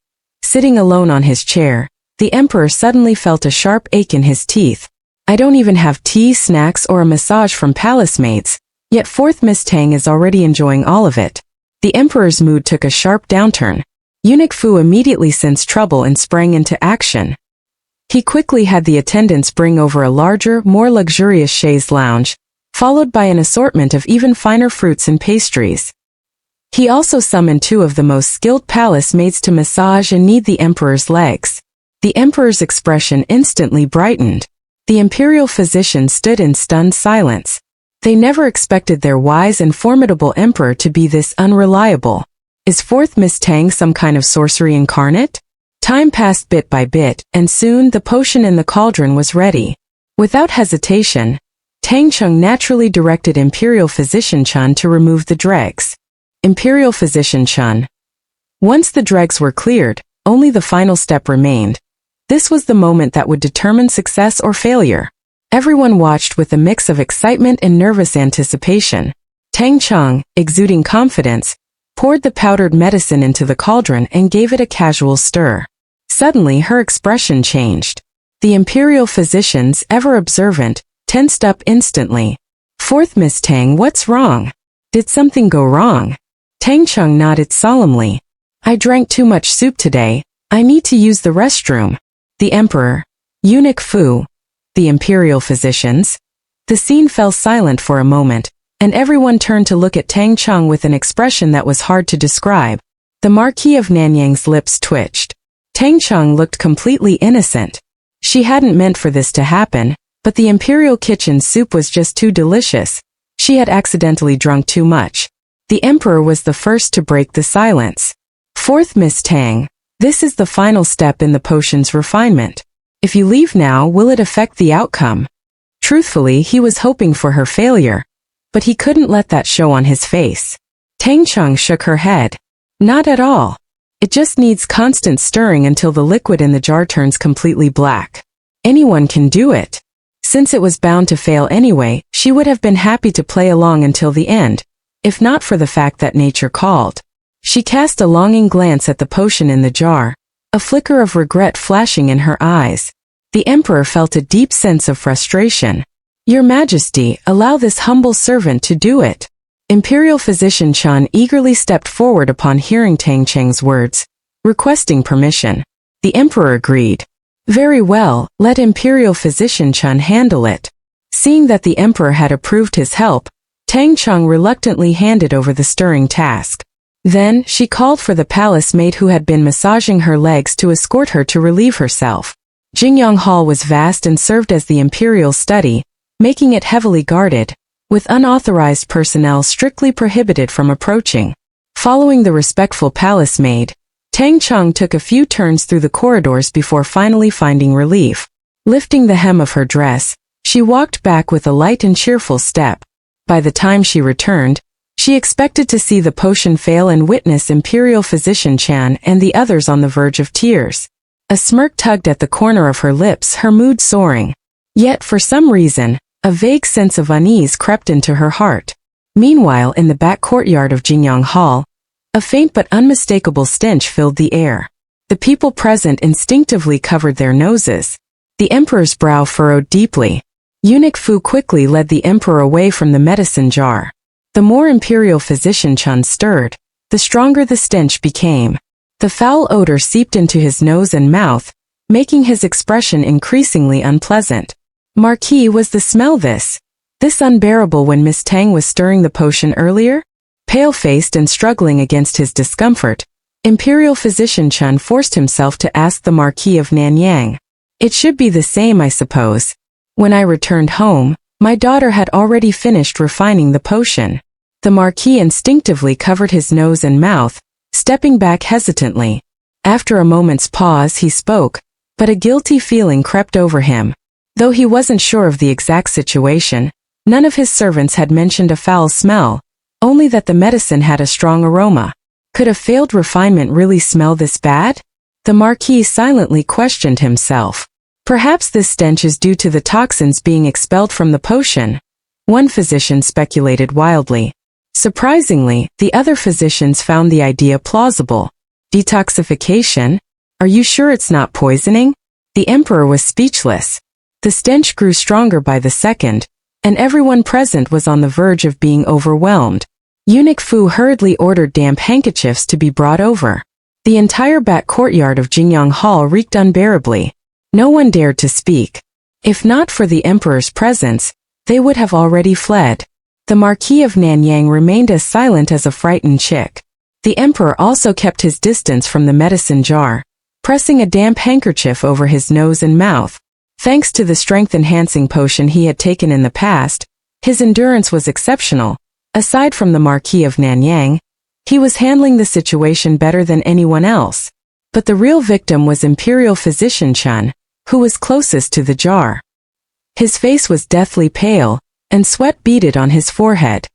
Sitting alone on his chair, the emperor suddenly felt a sharp ache in his teeth. "I don't even have tea, snacks, or a massage from palace maids, yet fourth Miss Tang is already enjoying all of it." The emperor's mood took a sharp downturn. Eunuch Fu immediately sensed trouble and sprang into action. He quickly had the attendants bring over a larger, more luxurious chaise lounge, followed by an assortment of even finer fruits and pastries. He also summoned two of the most skilled palace maids to massage and knead the emperor's legs. The emperor's expression instantly brightened. The imperial physicians stood in stunned silence. They never expected their wise and formidable emperor to be this unreliable. Is fourth Miss Tang some kind of sorcery incarnate? Time passed bit by bit, and soon the potion in the cauldron was ready. Without hesitation, Tang Cheng naturally directed Imperial Physician Chen to remove the dregs. Imperial Physician Chen. Once the dregs were cleared, only the final step remained. This was the moment that would determine success or failure. Everyone watched with a mix of excitement and nervous anticipation. Tang Cheng, exuding confidence, poured the powdered medicine into the cauldron and gave it a casual stir. Suddenly her expression changed. The imperial physicians, ever observant, tensed up instantly. "Fourth Miss Tang, what's wrong? Did something go wrong?" Tang Cheng nodded solemnly. "I drank too much soup today. I need to use the restroom." The emperor, Eunuch Fu, the imperial physicians. The scene fell silent for a moment, and everyone turned to look at Tang Cheng with an expression that was hard to describe. The Marquis of Nanyang's lips twitched. Tang Cheng looked completely innocent. She hadn't meant for this to happen, but the imperial kitchen soup was just too delicious. She had accidentally drunk too much. The emperor was the first to break the silence. "Fourth Miss Tang, this is the final step in the potion's refinement. If you leave now, will it affect the outcome?" Truthfully, he was hoping for her failure, but he couldn't let that show on his face. Tang Cheng shook her head. "Not at all. It just needs constant stirring until the liquid in the jar turns completely black. Anyone can do it." Since it was bound to fail anyway, she would have been happy to play along until the end, if not for the fact that nature called. She cast a longing glance at the potion in the jar, a flicker of regret flashing in her eyes. The emperor felt a deep sense of frustration. "Your Majesty, allow this humble servant to do it." Imperial Physician Chen eagerly stepped forward upon hearing Tang Cheng's words, requesting permission. The emperor agreed. "Very well, let Imperial Physician Chen handle it." Seeing that the emperor had approved his help, Tang Cheng reluctantly handed over the stirring task. Then, she called for the palace maid who had been massaging her legs to escort her to relieve herself. Jingyang Hall was vast and served as the imperial study, making it heavily guarded, with unauthorized personnel strictly prohibited from approaching. Following the respectful palace maid, Tang Cheng took a few turns through the corridors before finally finding relief. Lifting the hem of her dress, She walked back with a light and cheerful step. By the time she returned, she expected to see the potion fail and witness Imperial Physician Chan and the others on the verge of tears. A smirk tugged at the corner of her lips, her mood soaring. Yet for some reason, a vague sense of unease crept into her heart. Meanwhile, in the back courtyard of Jingyang Hall, a faint but unmistakable stench filled the air. The people present instinctively covered their noses. The emperor's brow furrowed deeply. Eunuch Fu quickly led the emperor away from the medicine jar. The more Imperial Physician Chun stirred, the stronger the stench became. The foul odor seeped into his nose and mouth, making his expression increasingly unpleasant. Marquis, was the smell this unbearable when Miss Tang was stirring the potion earlier? Pale-faced and struggling against his discomfort, Imperial Physician Chun forced himself to ask the Marquis of Nanyang. It should be the same, I suppose. When I returned home, my daughter had already finished refining the potion. The Marquis instinctively covered his nose and mouth, stepping back hesitantly. After a moment's pause he spoke, but a guilty feeling crept over him. Though he wasn't sure of the exact situation, none of his servants had mentioned a foul smell, only that the medicine had a strong aroma. Could a failed refinement really smell this bad? The Marquis silently questioned himself. Perhaps this stench is due to the toxins being expelled from the potion. One physician speculated wildly. Surprisingly, the other physicians found the idea plausible. Detoxification? Are you sure it's not poisoning? The emperor was speechless. The stench grew stronger by the second, and everyone present was on the verge of being overwhelmed. Eunuch Fu hurriedly ordered damp handkerchiefs to be brought over. The entire back courtyard of Jingyang Hall reeked unbearably. No one dared to speak. If not for the emperor's presence, they would have already fled. The Marquis of Nanyang remained as silent as a frightened chick. The emperor also kept his distance from the medicine jar, pressing a damp handkerchief over his nose and mouth. Thanks to the strength-enhancing potion he had taken in the past, his endurance was exceptional. Aside from the Marquis of Nanyang, he was handling the situation better than anyone else. But the real victim was Imperial Physician Chun, who was closest to the jar. His face was deathly pale, and sweat beaded on his forehead.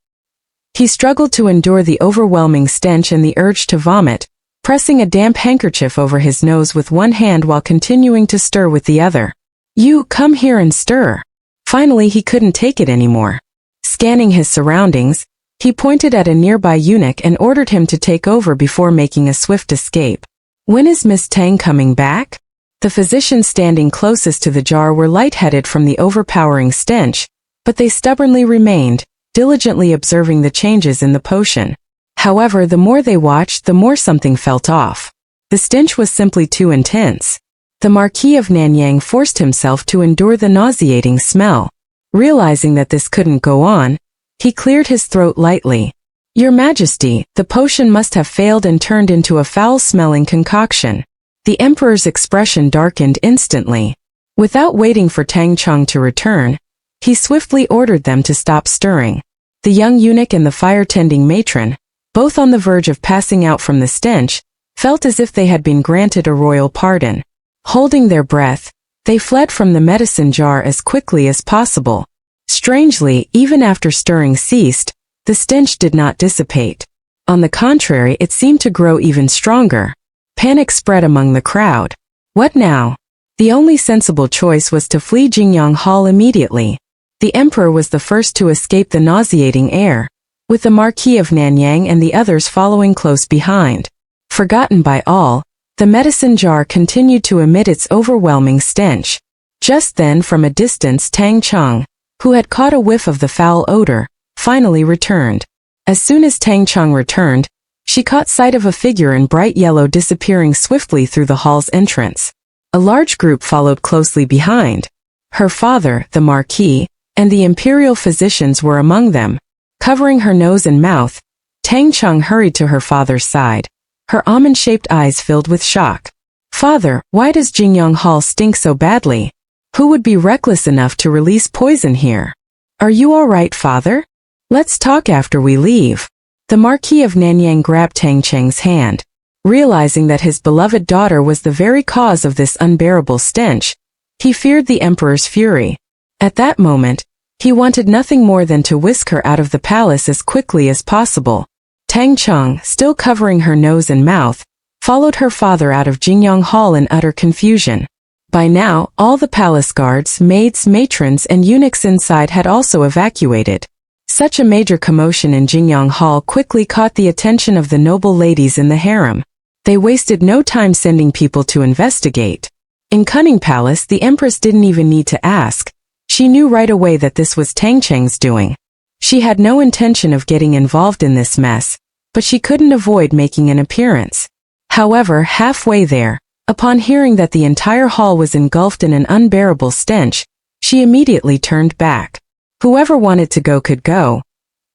He struggled to endure the overwhelming stench and the urge to vomit, pressing a damp handkerchief over his nose with one hand while continuing to stir with the other. "You, come here and stir." Finally he couldn't take it anymore. Scanning his surroundings, he pointed at a nearby eunuch and ordered him to take over before making a swift escape. "When is Miss Tang coming back?" The physicians standing closest to the jar were lightheaded from the overpowering stench, but they stubbornly remained, diligently observing the changes in the potion. However, the more they watched, the more something felt off. The stench was simply too intense. The Marquis of Nanyang forced himself to endure the nauseating smell. Realizing that this couldn't go on, he cleared his throat lightly. "Your Majesty, the potion must have failed and turned into a foul-smelling concoction." The emperor's expression darkened instantly. Without waiting for Tang Cheng to return, he swiftly ordered them to stop stirring. The young eunuch and the fire-tending matron, both on the verge of passing out from the stench, felt as if they had been granted a royal pardon. Holding their breath, they fled from the medicine jar as quickly as possible. Strangely, even after stirring ceased, the stench did not dissipate. On the contrary, it seemed to grow even stronger. Panic spread among the crowd. What now? The only sensible choice was to flee Jingyang Hall immediately. The emperor was the first to escape the nauseating air, with the Marquis of Nanyang and the others following close behind. Forgotten by all, the medicine jar continued to emit its overwhelming stench. Just then, from a distance, Tang Cheng, who had caught a whiff of the foul odor, finally returned. As soon as Tang Cheng returned, she caught sight of a figure in bright yellow disappearing swiftly through the hall's entrance. A large group followed closely behind. Her father, the Marquis, and the imperial physicians were among them. Covering her nose and mouth, Tang Cheng hurried to her father's side. Her almond-shaped eyes filled with shock. "Father, why does Jingyang Hall stink so badly? Who would be reckless enough to release poison here? Are you all right, father? Let's talk after we leave." The Marquis of Nanyang grabbed Tang Cheng's hand. Realizing that his beloved daughter was the very cause of this unbearable stench, he feared the emperor's fury. At that moment, he wanted nothing more than to whisk her out of the palace as quickly as possible. Tang Cheng, still covering her nose and mouth, followed her father out of Jingyang Hall in utter confusion. By now, all the palace guards, maids, matrons, and eunuchs inside had also evacuated. Such a major commotion in Jingyang Hall quickly caught the attention of the noble ladies in the harem. They wasted no time sending people to investigate. In Cunning Palace, the empress didn't even need to ask. She knew right away that this was Tang Cheng's doing. She had no intention of getting involved in this mess, but she couldn't avoid making an appearance. However, halfway there, upon hearing that the entire hall was engulfed in an unbearable stench, she immediately turned back. Whoever wanted to go could go.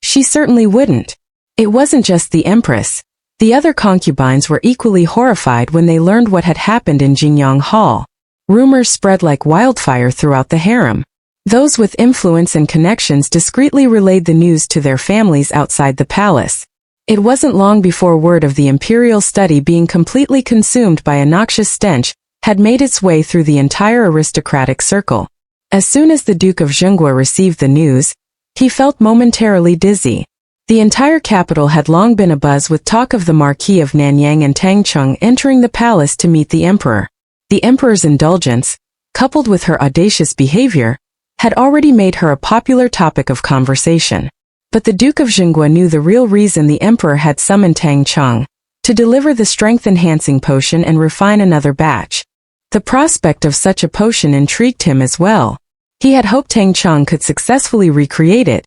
She certainly wouldn't. It wasn't just the empress. The other concubines were equally horrified when they learned what had happened in Jingyang Hall. Rumors spread like wildfire throughout the harem. Those with influence and connections discreetly relayed the news to their families outside the palace. It wasn't long before word of the imperial study being completely consumed by a noxious stench had made its way through the entire aristocratic circle. As soon as the Duke of Zhenguo received the news, he felt momentarily dizzy. The entire capital had long been abuzz with talk of the Marquis of Nanyang and Tang Cheng entering the palace to meet the emperor. The emperor's indulgence, coupled with her audacious behavior, had already made her a popular topic of conversation. But the Duke of Zhenguo knew the real reason the emperor had summoned Tang Cheng: to deliver the strength-enhancing potion and refine another batch. The prospect of such a potion intrigued him as well. He had hoped Tang Cheng could successfully recreate it,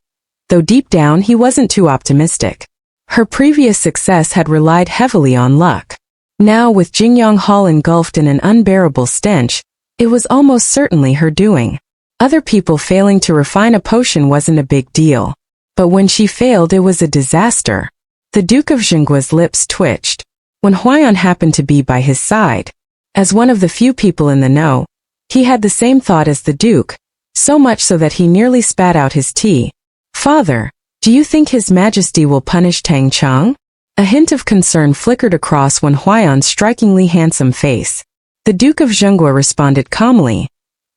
though deep down he wasn't too optimistic. Her previous success had relied heavily on luck. Now, with Jingyang Hall engulfed in an unbearable stench, it was almost certainly her doing. Other people failing to refine a potion wasn't a big deal. But when she failed, it was a disaster. The Duke of Zhenguo's lips twitched. When Huaiyan happened to be by his side, as one of the few people in the know, he had the same thought as the Duke, so much so that he nearly spat out his tea. "Father, do you think His Majesty will punish Tang Cheng?" A hint of concern flickered across Wen Huaiyan's strikingly handsome face. The Duke of Zhenguo responded calmly.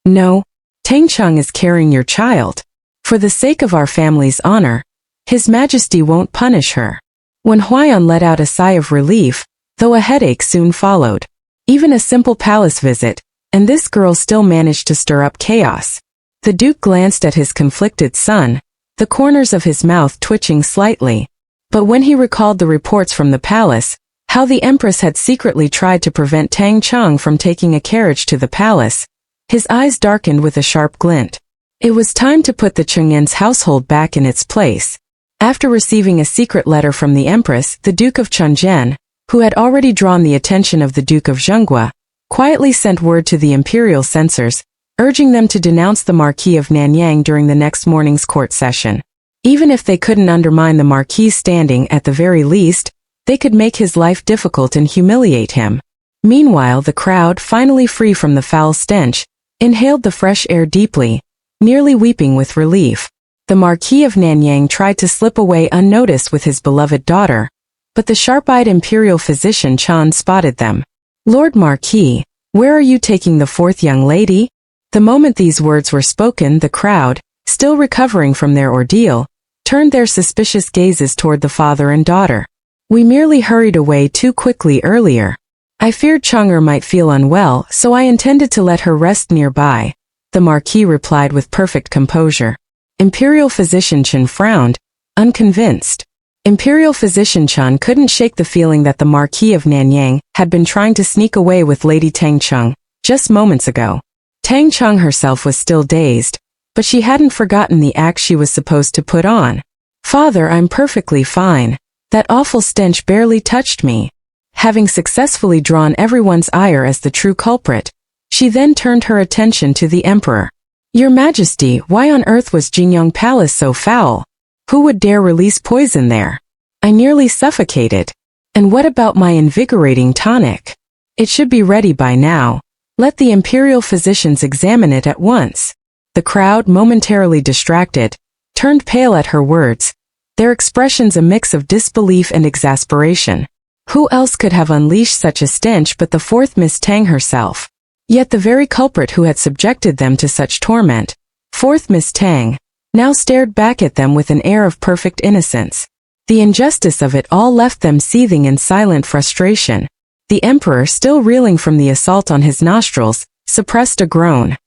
"No, Tang Cheng is carrying your child. For the sake of our family's honor, His Majesty won't punish her." Wen Huaiyan let out a sigh of relief, though a headache soon followed. Even a simple palace visit, and this girl still managed to stir up chaos. The Duke glanced at his conflicted son, the corners of his mouth twitching slightly. But when he recalled the reports from the palace, how the Empress had secretly tried to prevent Tang Cheng from taking a carriage to the palace, his eyes darkened with a sharp glint. It was time to put the Chengyin's household back in its place. After receiving a secret letter from the Empress, the Duke of Chengjian, who had already drawn the attention of the Duke of Zhenguo, quietly sent word to the imperial censors, urging them to denounce the Marquis of Nanyang during the next morning's court session. Even if they couldn't undermine the Marquis' standing, at the very least, they could make his life difficult and humiliate him. Meanwhile, the crowd, finally free from the foul stench, inhaled the fresh air deeply, nearly weeping with relief. The Marquis of Nanyang tried to slip away unnoticed with his beloved daughter, but the sharp-eyed imperial physician Chan spotted them. "Lord Marquis, where are you taking the fourth young lady?" The moment these words were spoken, the crowd, still recovering from their ordeal, turned their suspicious gazes toward the father and daughter. "We merely hurried away too quickly earlier. I feared Chang'er might feel unwell, so I intended to let her rest nearby," the Marquis replied with perfect composure. Imperial Physician Chen frowned, unconvinced. Imperial Physician Chen couldn't shake the feeling that the Marquis of Nanyang had been trying to sneak away with Lady Tang Cheng just moments ago. Tang Cheng herself was still dazed, but she hadn't forgotten the act she was supposed to put on. "Father, I'm perfectly fine. That awful stench barely touched me." Having successfully drawn everyone's ire as the true culprit, she then turned her attention to the emperor. "Your Majesty, why on earth was Jingyang Palace so foul? Who would dare release poison there? I nearly suffocated. And what about my invigorating tonic? It should be ready by now. Let the imperial physicians examine it at once." The crowd, momentarily distracted, turned pale at her words, their expressions a mix of disbelief and exasperation. Who else could have unleashed such a stench but the fourth Miss Tang herself? Yet the very culprit who had subjected them to such torment, Fourth Miss Tang now stared back at them with an air of perfect innocence. The injustice of it all left them seething in silent frustration. The emperor, still reeling from the assault on his nostrils, suppressed a groan.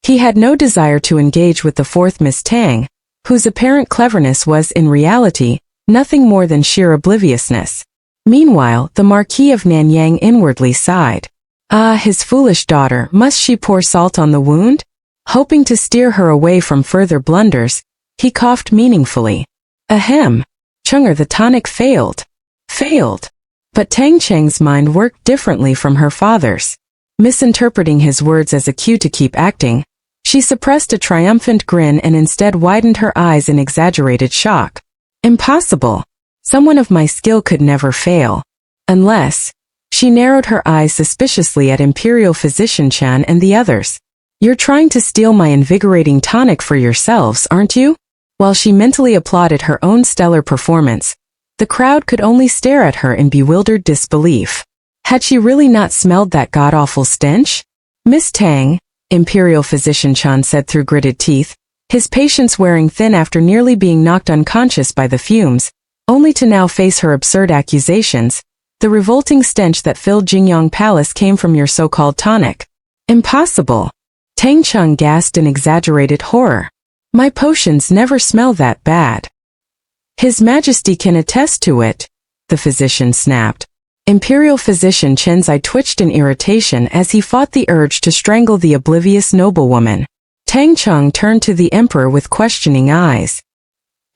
He had no desire to engage with the fourth Miss Tang, whose apparent cleverness was, in reality, nothing more than sheer obliviousness. Meanwhile, the Marquis of Nanyang inwardly sighed. Ah, his foolish daughter, must she pour salt on the wound? Hoping to steer her away from further blunders, he coughed meaningfully. Ahem. Chung'er, the tonic failed. Failed. But Tang Cheng's mind worked differently from her father's. Misinterpreting his words as a cue to keep acting, she suppressed a triumphant grin and instead widened her eyes in exaggerated shock. Impossible. Someone of my skill could never fail. Unless... She narrowed her eyes suspiciously at Imperial Physician Chan and the others. You're trying to steal my invigorating tonic for yourselves, aren't you? While she mentally applauded her own stellar performance, the crowd could only stare at her in bewildered disbelief. Had she really not smelled that god-awful stench? Miss Tang, Imperial Physician Chan said through gritted teeth, his patience wearing thin after nearly being knocked unconscious by the fumes, only to now face her absurd accusations. The revolting stench that filled Jingyang Palace came from your so-called tonic. Impossible. Tang Cheng gasped in exaggerated horror. My potions never smell that bad. His Majesty can attest to it, the physician snapped. Imperial Physician Chen's eye twitched in irritation as he fought the urge to strangle the oblivious noblewoman. Tang Cheng turned to the emperor with questioning eyes.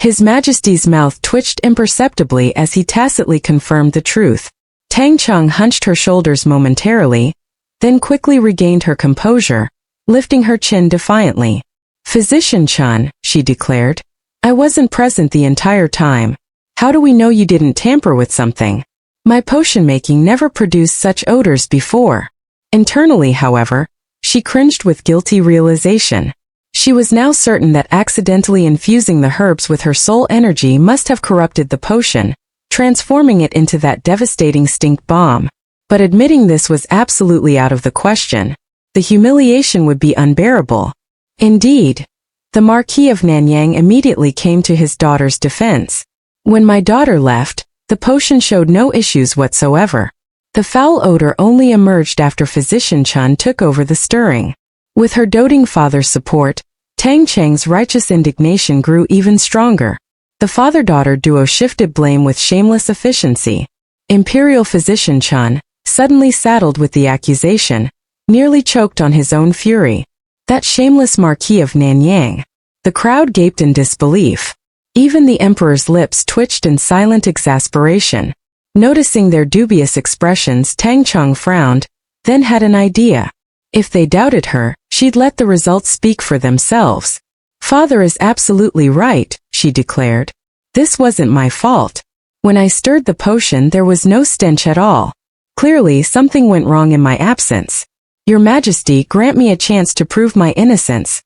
His Majesty's mouth twitched imperceptibly as he tacitly confirmed the truth. Tang Cheng hunched her shoulders momentarily, then quickly regained her composure, lifting her chin defiantly. Physician Chan, she declared. I wasn't present the entire time. How do we know you didn't tamper with something? My potion making never produced such odors before. Internally, however, she cringed with guilty realization. She was now certain that accidentally infusing the herbs with her soul energy must have corrupted the potion, transforming it into that devastating stink bomb. But admitting this was absolutely out of the question. The humiliation would be unbearable. Indeed, the Marquis of Nanyang immediately came to his daughter's defense. When my daughter left, the potion showed no issues whatsoever. The foul odor only emerged after Physician Chan took over the stirring. With her doting father's support, Tang Cheng's righteous indignation grew even stronger. The father-daughter duo shifted blame with shameless efficiency. Imperial Physician Chan, suddenly saddled with the accusation, nearly choked on his own fury. That shameless Marquis of Nanyang. The crowd gaped in disbelief. Even the emperor's lips twitched in silent exasperation. Noticing their dubious expressions, Tang Cheng frowned, then had an idea. If they doubted her, she'd let the results speak for themselves. Father is absolutely right, she declared. This wasn't my fault. When I stirred the potion, there was no stench at all. Clearly, something went wrong in my absence. Your Majesty, grant me a chance to prove my innocence.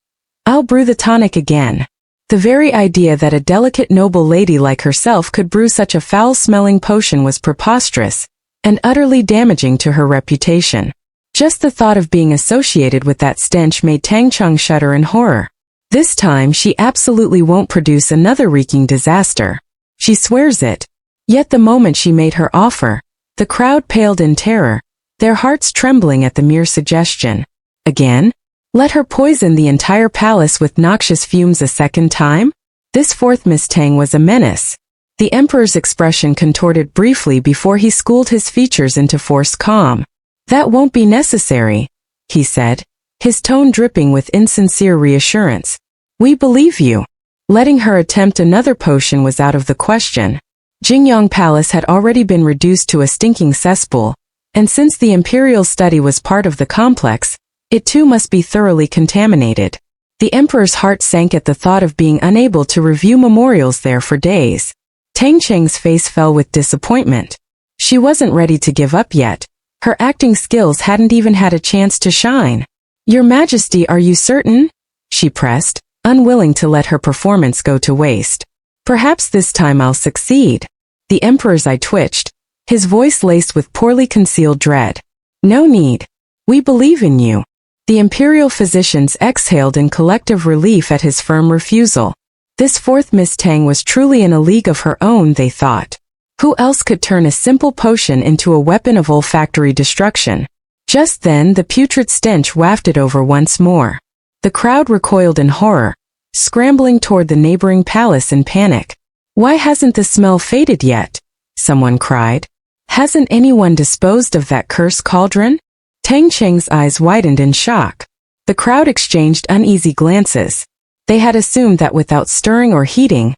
I'll brew the tonic again. The very idea that a delicate noble lady like herself could brew such a foul-smelling potion was preposterous, and utterly damaging to her reputation. Just the thought of being associated with that stench made Tang Cheng shudder in horror. This time she absolutely won't produce another reeking disaster. She swears it. Yet the moment she made her offer, the crowd paled in terror, their hearts trembling at the mere suggestion. Again? Let her poison the entire palace with noxious fumes a second time? This fourth Miss Tang was a menace. The emperor's expression contorted briefly before he schooled his features into forced calm. That won't be necessary, he said, his tone dripping with insincere reassurance. We believe you. Letting her attempt another potion was out of the question. Jingyang Palace had already been reduced to a stinking cesspool, and since the imperial study was part of the complex, it too must be thoroughly contaminated. The emperor's heart sank at the thought of being unable to review memorials there for days. Tang Cheng's face fell with disappointment. She wasn't ready to give up yet. Her acting skills hadn't even had a chance to shine. Your Majesty, are you certain? She pressed, unwilling to let her performance go to waste. Perhaps this time I'll succeed. The emperor's eye twitched, his voice laced with poorly concealed dread. No need. We believe in you. The imperial physicians exhaled in collective relief at his firm refusal. This fourth Miss Tang was truly in a league of her own, they thought. Who else could turn a simple potion into a weapon of olfactory destruction? Just then the putrid stench wafted over once more. The crowd recoiled in horror, scrambling toward the neighboring palace in panic. "Why hasn't the smell faded yet?" someone cried. "Hasn't anyone disposed of that cursed cauldron?" Tang Cheng's eyes widened in shock. The crowd exchanged uneasy glances. They had assumed that without stirring or heating,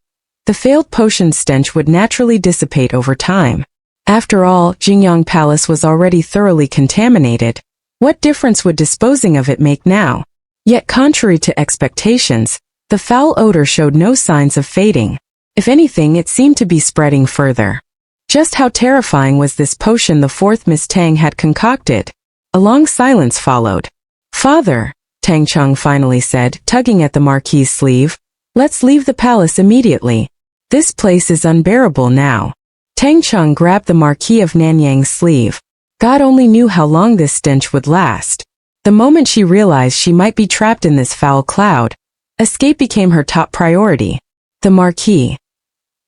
the failed potion stench would naturally dissipate over time. After all, Jingyang Palace was already thoroughly contaminated. What difference would disposing of it make now? Yet contrary to expectations, the foul odor showed no signs of fading. If anything, it seemed to be spreading further. Just how terrifying was this potion the fourth Miss Tang had concocted? A long silence followed. "Father," Tang Cheng finally said, tugging at the Marquis's sleeve, "let's leave the palace immediately. This place is unbearable now." Tang Cheng grabbed the Marquis of Nanyang's sleeve. God only knew how long this stench would last. The moment she realized she might be trapped in this foul cloud, escape became her top priority. The Marquis.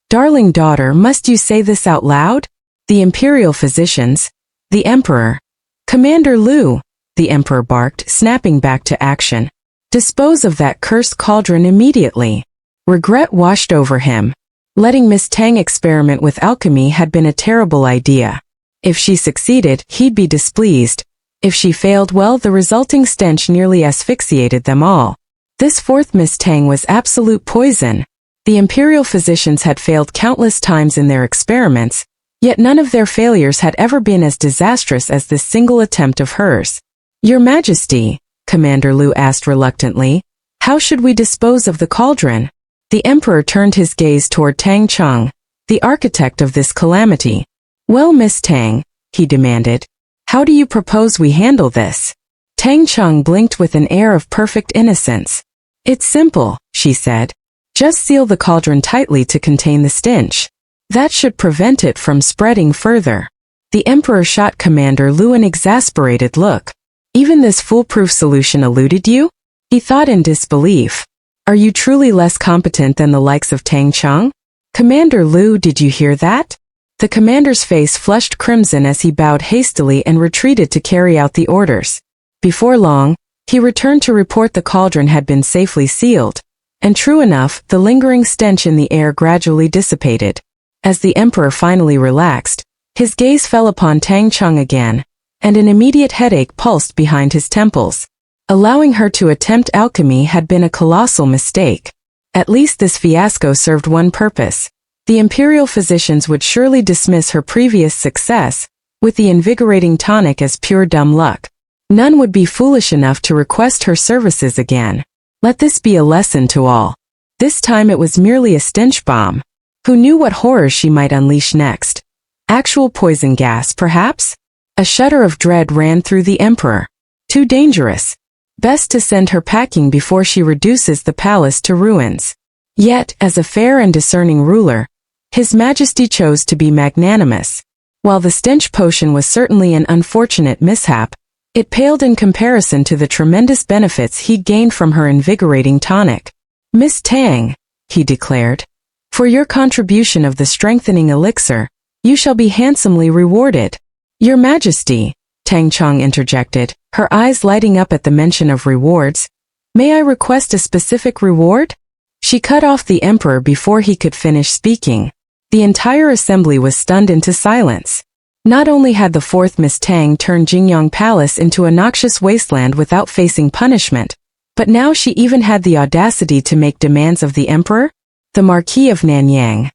"Darling daughter, must you say this out loud? The imperial physicians, the Emperor." "Commander Liu," the Emperor barked, snapping back to action. "Dispose of that cursed cauldron immediately." Regret washed over him. Letting Miss Tang experiment with alchemy had been a terrible idea. If she succeeded, he'd be displeased. If she failed, well, the resulting stench nearly asphyxiated them all. This fourth Miss Tang was absolute poison. The imperial physicians had failed countless times in their experiments, yet none of their failures had ever been as disastrous as this single attempt of hers. "Your Majesty," Commander Liu asked reluctantly, "how should we dispose of the cauldron?" The Emperor turned his gaze toward Tang Cheng, the architect of this calamity. "Well, Miss Tang," he demanded, "how do you propose we handle this?" Tang Cheng blinked with an air of perfect innocence. "It's simple," she said. "Just seal the cauldron tightly to contain the stench. That should prevent it from spreading further." The Emperor shot Commander Liu an exasperated look. "Even this foolproof solution eluded you?" He thought in disbelief. "Are you truly less competent than the likes of Tang Cheng?" "Commander Liu, did you hear that?" The commander's face flushed crimson as he bowed hastily and retreated to carry out the orders. Before long, he returned to report the cauldron had been safely sealed. And true enough, the lingering stench in the air gradually dissipated. As the Emperor finally relaxed, his gaze fell upon Tang Cheng again, and an immediate headache pulsed behind his temples. Allowing her to attempt alchemy had been a colossal mistake. At least this fiasco served one purpose. The imperial physicians would surely dismiss her previous success, with the invigorating tonic as pure dumb luck. None would be foolish enough to request her services again. Let this be a lesson to all. This time it was merely a stench bomb. Who knew what horrors she might unleash next? Actual poison gas, perhaps? A shudder of dread ran through the Emperor. Too dangerous. Best to send her packing before she reduces the palace to ruins. Yet, as a fair and discerning ruler, His Majesty chose to be magnanimous. While the stench potion was certainly an unfortunate mishap, it paled in comparison to the tremendous benefits he'd gained from her invigorating tonic. "Miss Tang," he declared, "for your contribution of the strengthening elixir, you shall be handsomely rewarded." "Your Majesty," Tang Cheng interjected, her eyes lighting up at the mention of rewards, "may I request a specific reward?" She cut off the Emperor before he could finish speaking. The entire assembly was stunned into silence. Not only had the fourth Miss Tang turned Jingyang Palace into a noxious wasteland without facing punishment, but now she even had the audacity to make demands of the Emperor? The Marquis of Nanyang.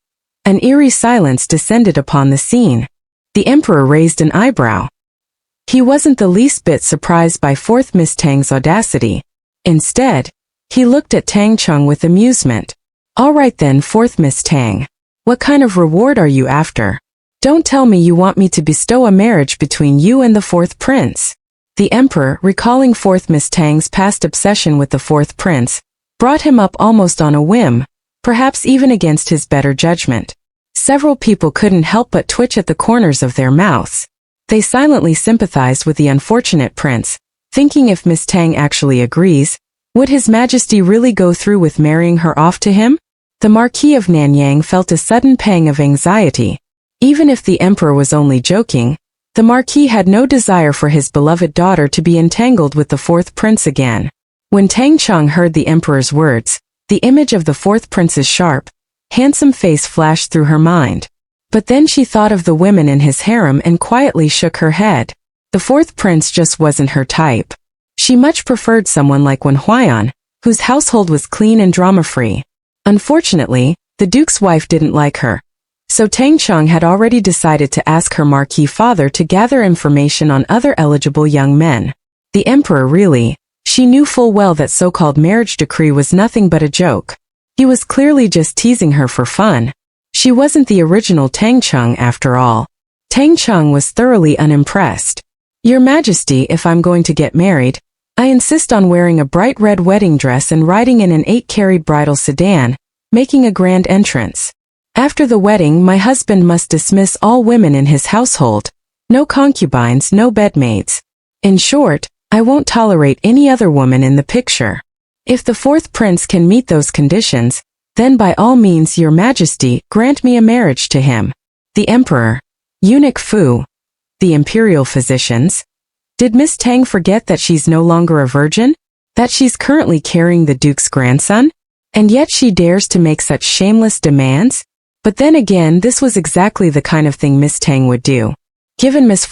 An eerie silence descended upon the scene. The Emperor raised an eyebrow. He wasn't the least bit surprised by fourth Miss Tang's audacity. Instead, he looked at Tang Cheng with amusement. "All right then, fourth Miss Tang. What kind of reward are you after? Don't tell me you want me to bestow a marriage between you and the fourth prince." The Emperor, recalling fourth Miss Tang's past obsession with the fourth prince, brought him up almost on a whim, perhaps even against his better judgment. Several people couldn't help but twitch at the corners of their mouths. They silently sympathized with the unfortunate prince, thinking if Miss Tang actually agrees, would His Majesty really go through with marrying her off to him? The Marquis of Nanyang felt a sudden pang of anxiety. Even if the Emperor was only joking, the Marquis had no desire for his beloved daughter to be entangled with the fourth prince again. When Tang Cheng heard the Emperor's words, the image of the fourth prince's sharp, handsome face flashed through her mind. But then she thought of the women in his harem and quietly shook her head. The fourth prince just wasn't her type. She much preferred someone like Wen Huaiyan, whose household was clean and drama-free. Unfortunately, the duke's wife didn't like her. So Tang Cheng had already decided to ask her Marquis father to gather information on other eligible young men. The Emperor really, she knew full well that so-called marriage decree was nothing but a joke. He was clearly just teasing her for fun. She wasn't the original Tang Cheng after all. Tang Cheng was thoroughly unimpressed. Your Majesty, if I'm going to get married, I insist on wearing a bright red wedding dress and riding in an 8-carried bridal sedan, making a grand entrance. After the wedding, my husband must dismiss all women in his household. No concubines, no bedmaids. In short, I won't tolerate any other woman in the picture. If the fourth prince can meet those conditions, then by all means, Your Majesty, grant me a marriage to him. The Emperor, Eunuch Fu, the imperial physicians. Did Miss Tang forget that she's no longer a virgin? That she's currently carrying the Duke's grandson? And yet she dares to make such shameless demands? But then again, this was exactly the kind of thing Miss Tang would do. Given Miss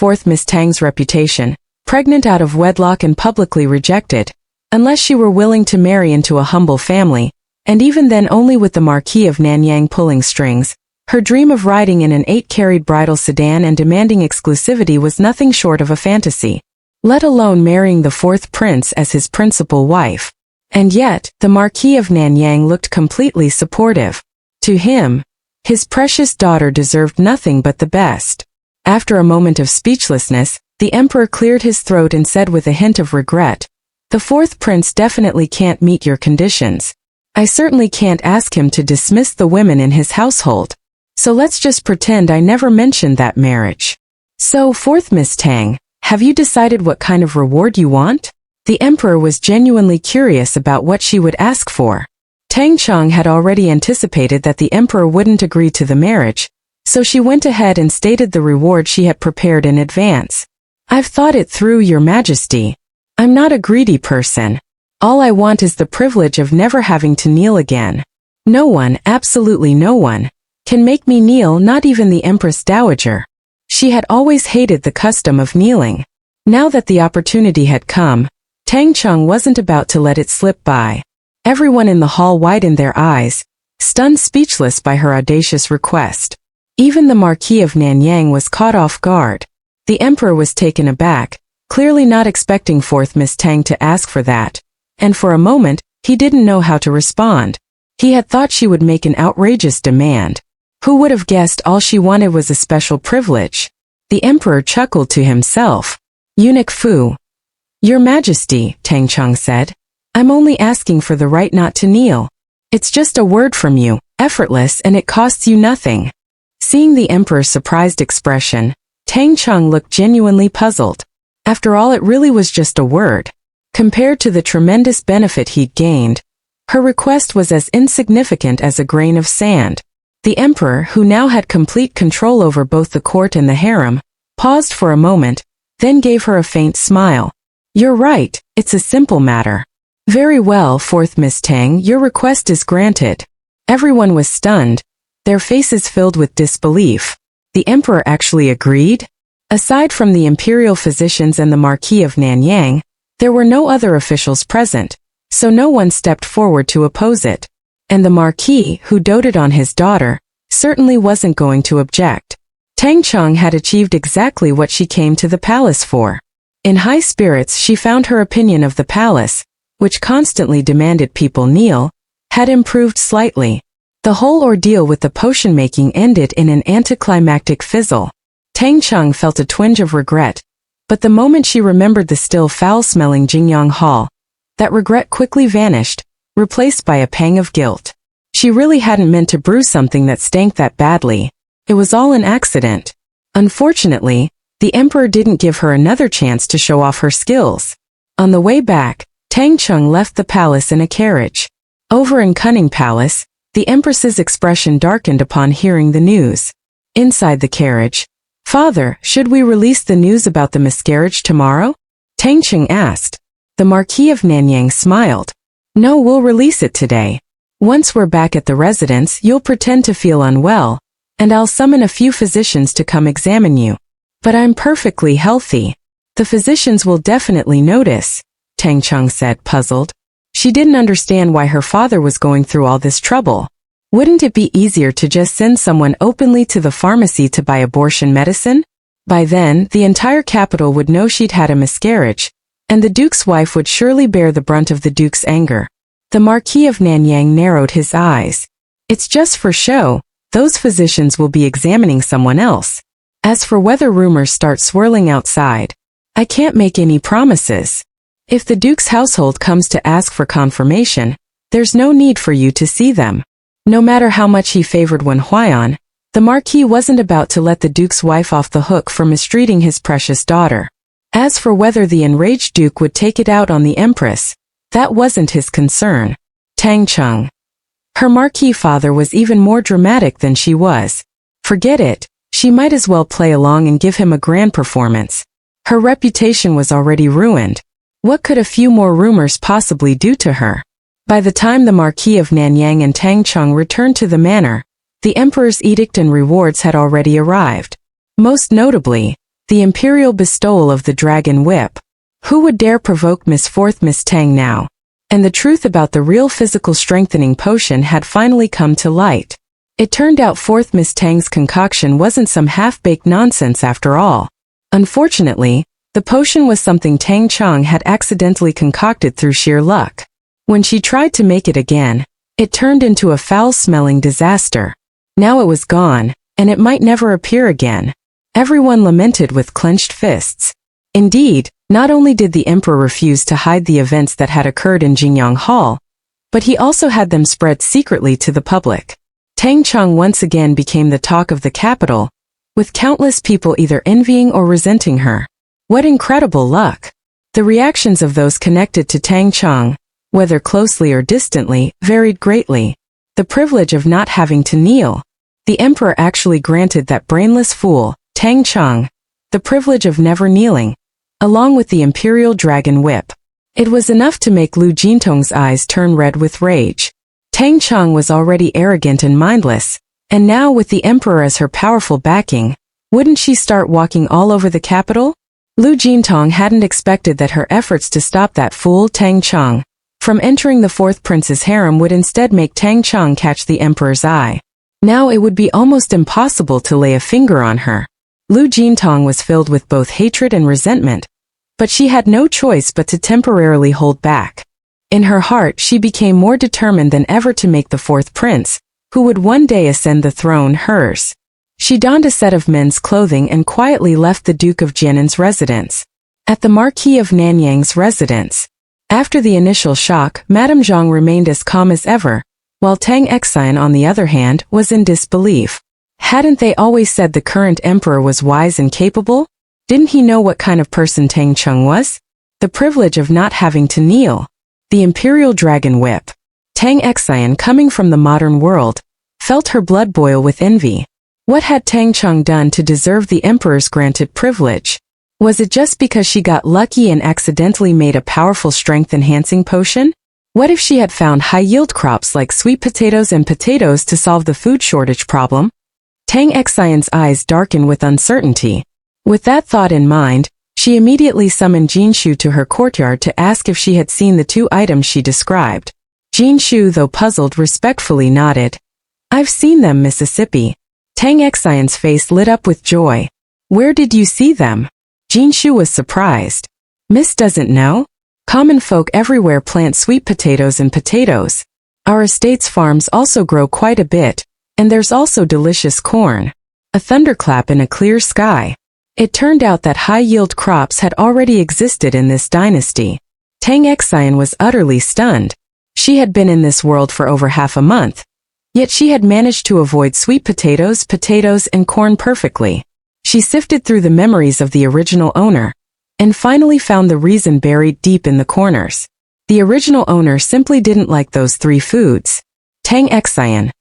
Tang's reputation, pregnant out of wedlock and publicly rejected, unless she were willing to marry into a humble family, and even then only with the Marquis of Nanyang pulling strings, her dream of riding in an 8-carried bridal sedan and demanding exclusivity was nothing short of a fantasy, let alone marrying the fourth prince as his principal wife. And yet, the Marquis of Nanyang looked completely supportive. To him, his precious daughter deserved nothing but the best. After a moment of speechlessness, the Emperor cleared his throat and said with a hint of regret, "The fourth prince definitely can't meet your conditions. I certainly can't ask him to dismiss the women in his household. So let's just pretend I never mentioned that marriage. So, fourth Miss Tang, have you decided what kind of reward you want?" The Emperor was genuinely curious about what she would ask for. Tang Cheng had already anticipated that the Emperor wouldn't agree to the marriage, so she went ahead and stated the reward she had prepared in advance. "I've thought it through, Your Majesty. I'm not a greedy person. All I want is the privilege of never having to kneel again. No one, absolutely no one, can make me kneel, not even the Empress Dowager." She had always hated the custom of kneeling. Now that the opportunity had come, Tang Cheng wasn't about to let it slip by. Everyone in the hall widened their eyes, stunned speechless by her audacious request. Even the Marquis of Nanyang was caught off guard. The Emperor was taken aback, clearly not expecting fourth Miss Tang to ask for that, and for a moment, he didn't know how to respond. He had thought she would make an outrageous demand. Who would have guessed all she wanted was a special privilege? The Emperor chuckled to himself. "Eunuch Fu." "Your Majesty," Tang Cheng said, "I'm only asking for the right not to kneel. It's just a word from you, effortless, and it costs you nothing." Seeing the Emperor's surprised expression, Tang Cheng looked genuinely puzzled. After all, it really was just a word. Compared to the tremendous benefit he'd gained, her request was as insignificant as a grain of sand. The Emperor, who now had complete control over both the court and the harem, paused for a moment, then gave her a faint smile. "You're right, it's a simple matter." "Very well, fourth Miss Tang, your request is granted." Everyone was stunned, their faces filled with disbelief. The Emperor actually agreed? Aside from the imperial physicians and the Marquis of Nanyang, there were no other officials present, so no one stepped forward to oppose it. And the Marquis, who doted on his daughter, certainly wasn't going to object. Tang Cheng had achieved exactly what she came to the palace for. In high spirits, she found her opinion of the palace, which constantly demanded people kneel, had improved slightly. The whole ordeal with the potion making ended in an anticlimactic fizzle. Tang Cheng felt a twinge of regret, but the moment she remembered the still foul-smelling Jingyang Hall, that regret quickly vanished, replaced by a pang of guilt. She really hadn't meant to brew something that stank that badly. It was all an accident. Unfortunately, the Emperor didn't give her another chance to show off her skills. On the way back, Tang Cheng left the palace in a carriage. Over in Cunning Palace, the Empress's expression darkened upon hearing the news. Inside the carriage, "Father, should we release the news about the miscarriage tomorrow?" Tang Cheng asked. The Marquis of Nanyang smiled. "No, we'll release it today. Once we're back at the residence, you'll pretend to feel unwell, and I'll summon a few physicians to come examine you. But I'm perfectly healthy. The physicians will definitely notice," Tang Cheng said, puzzled. She didn't understand why her father was going through all this trouble. Wouldn't it be easier to just send someone openly to the pharmacy to buy abortion medicine? By then, the entire capital would know she'd had a miscarriage, and the Duke's wife would surely bear the brunt of the Duke's anger. The Marquis of Nanyang narrowed his eyes. "It's just for show. Those physicians will be examining someone else. As for whether rumors start swirling outside, I can't make any promises. If the Duke's household comes to ask for confirmation, there's no need for you to see them." No matter how much he favored Wen Huaiyan, the Marquis wasn't about to let the Duke's wife off the hook for mistreating his precious daughter. As for whether the enraged Duke would take it out on the Empress, that wasn't his concern. Tang Cheng. Her Marquis father was even more dramatic than she was. Forget it, she might as well play along and give him a grand performance. Her reputation was already ruined. What could a few more rumors possibly do to her? By the time the Marquis of Nanyang and Tang Cheng returned to the manor, the Emperor's edict and rewards had already arrived. Most notably, the imperial bestowal of the Dragon Whip. Who would dare provoke Miss Tang now? And the truth about the real physical strengthening potion had finally come to light. It turned out Miss Tang's concoction wasn't some half-baked nonsense after all. Unfortunately, the potion was something Tang Cheng had accidentally concocted through sheer luck. When she tried to make it again, it turned into a foul-smelling disaster. Now it was gone, and it might never appear again. Everyone lamented with clenched fists. Indeed, not only did the Emperor refuse to hide the events that had occurred in Jingyang Hall, but he also had them spread secretly to the public. Tang Cheng once again became the talk of the capital, with countless people either envying or resenting her. What incredible luck! The reactions of those connected to Tang Cheng, whether closely or distantly, varied greatly. The privilege of not having to kneel. The Emperor actually granted that brainless fool, Tang Cheng, the privilege of never kneeling, along with the Imperial Dragon Whip. It was enough to make Lu Jintong's eyes turn red with rage. Tang Cheng was already arrogant and mindless, and now with the Emperor as her powerful backing, wouldn't she start walking all over the capital? Lu Jintong hadn't expected that her efforts to stop that fool Tang Cheng from entering the fourth prince's harem would instead make Tang Cheng catch the Emperor's eye. Now it would be almost impossible to lay a finger on her. Lu Jintong was filled with both hatred and resentment, but she had no choice but to temporarily hold back. In her heart she became more determined than ever to make the fourth prince, who would one day ascend the throne, hers. She donned a set of men's clothing and quietly left the Duke of Zhenguo's residence. At the Marquis of Nanyang's residence, after the initial shock, Madame Zhang remained as calm as ever, while Tang Cheng, on the other hand, was in disbelief. Hadn't they always said the current emperor was wise and capable? Didn't he know what kind of person Tang Cheng was? The privilege of not having to kneel. The Imperial Dragon Whip. Tang Cheng, coming from the modern world, felt her blood boil with envy. What had Tang Cheng done to deserve the emperor's granted privilege? Was it just because she got lucky and accidentally made a powerful strength-enhancing potion? What if she had found high-yield crops like sweet potatoes and potatoes to solve the food shortage problem? Tang Cheng's eyes darkened with uncertainty. With that thought in mind, she immediately summoned Jinshu to her courtyard to ask if she had seen the two items she described. Jinshu, though puzzled, respectfully nodded. "I've seen them, Mississippi." Tang Cheng's face lit up with joy. "Where did you see them?" Jinshu was surprised. "Miss doesn't know? Common folk everywhere plant sweet potatoes and potatoes. Our estate's farms also grow quite a bit, and there's also delicious corn." A thunderclap in a clear sky. It turned out that high-yield crops had already existed in this dynasty. Tang Cheng was utterly stunned. She had been in this world for over half a month, yet she had managed to avoid sweet potatoes, and corn perfectly. She sifted through the memories of the original owner, and finally found the reason buried deep in the corners. The original owner simply didn't like those 3 foods. Tang Cheng.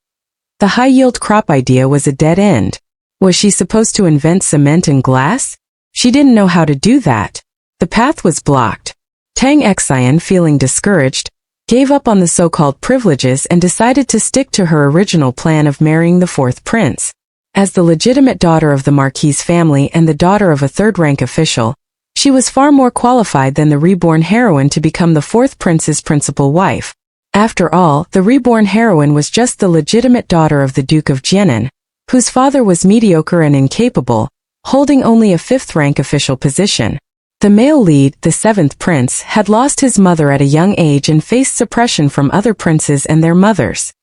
The high-yield crop idea was a dead end. Was she supposed to invent cement and glass? She didn't know how to do that. The path was blocked. Tang Cheng, feeling discouraged, gave up on the so-called privileges and decided to stick to her original plan of marrying the 4th prince. As the legitimate daughter of the Marquis family and the daughter of a third-rank official, she was far more qualified than the reborn heroine to become the 4th prince's principal wife. After all, the reborn heroine was just the legitimate daughter of the Duke of Zhenguo, whose father was mediocre and incapable, holding only a 5th-rank official position. The male lead, the 7th prince, had lost his mother at a young age and faced suppression from other princes and their mothers.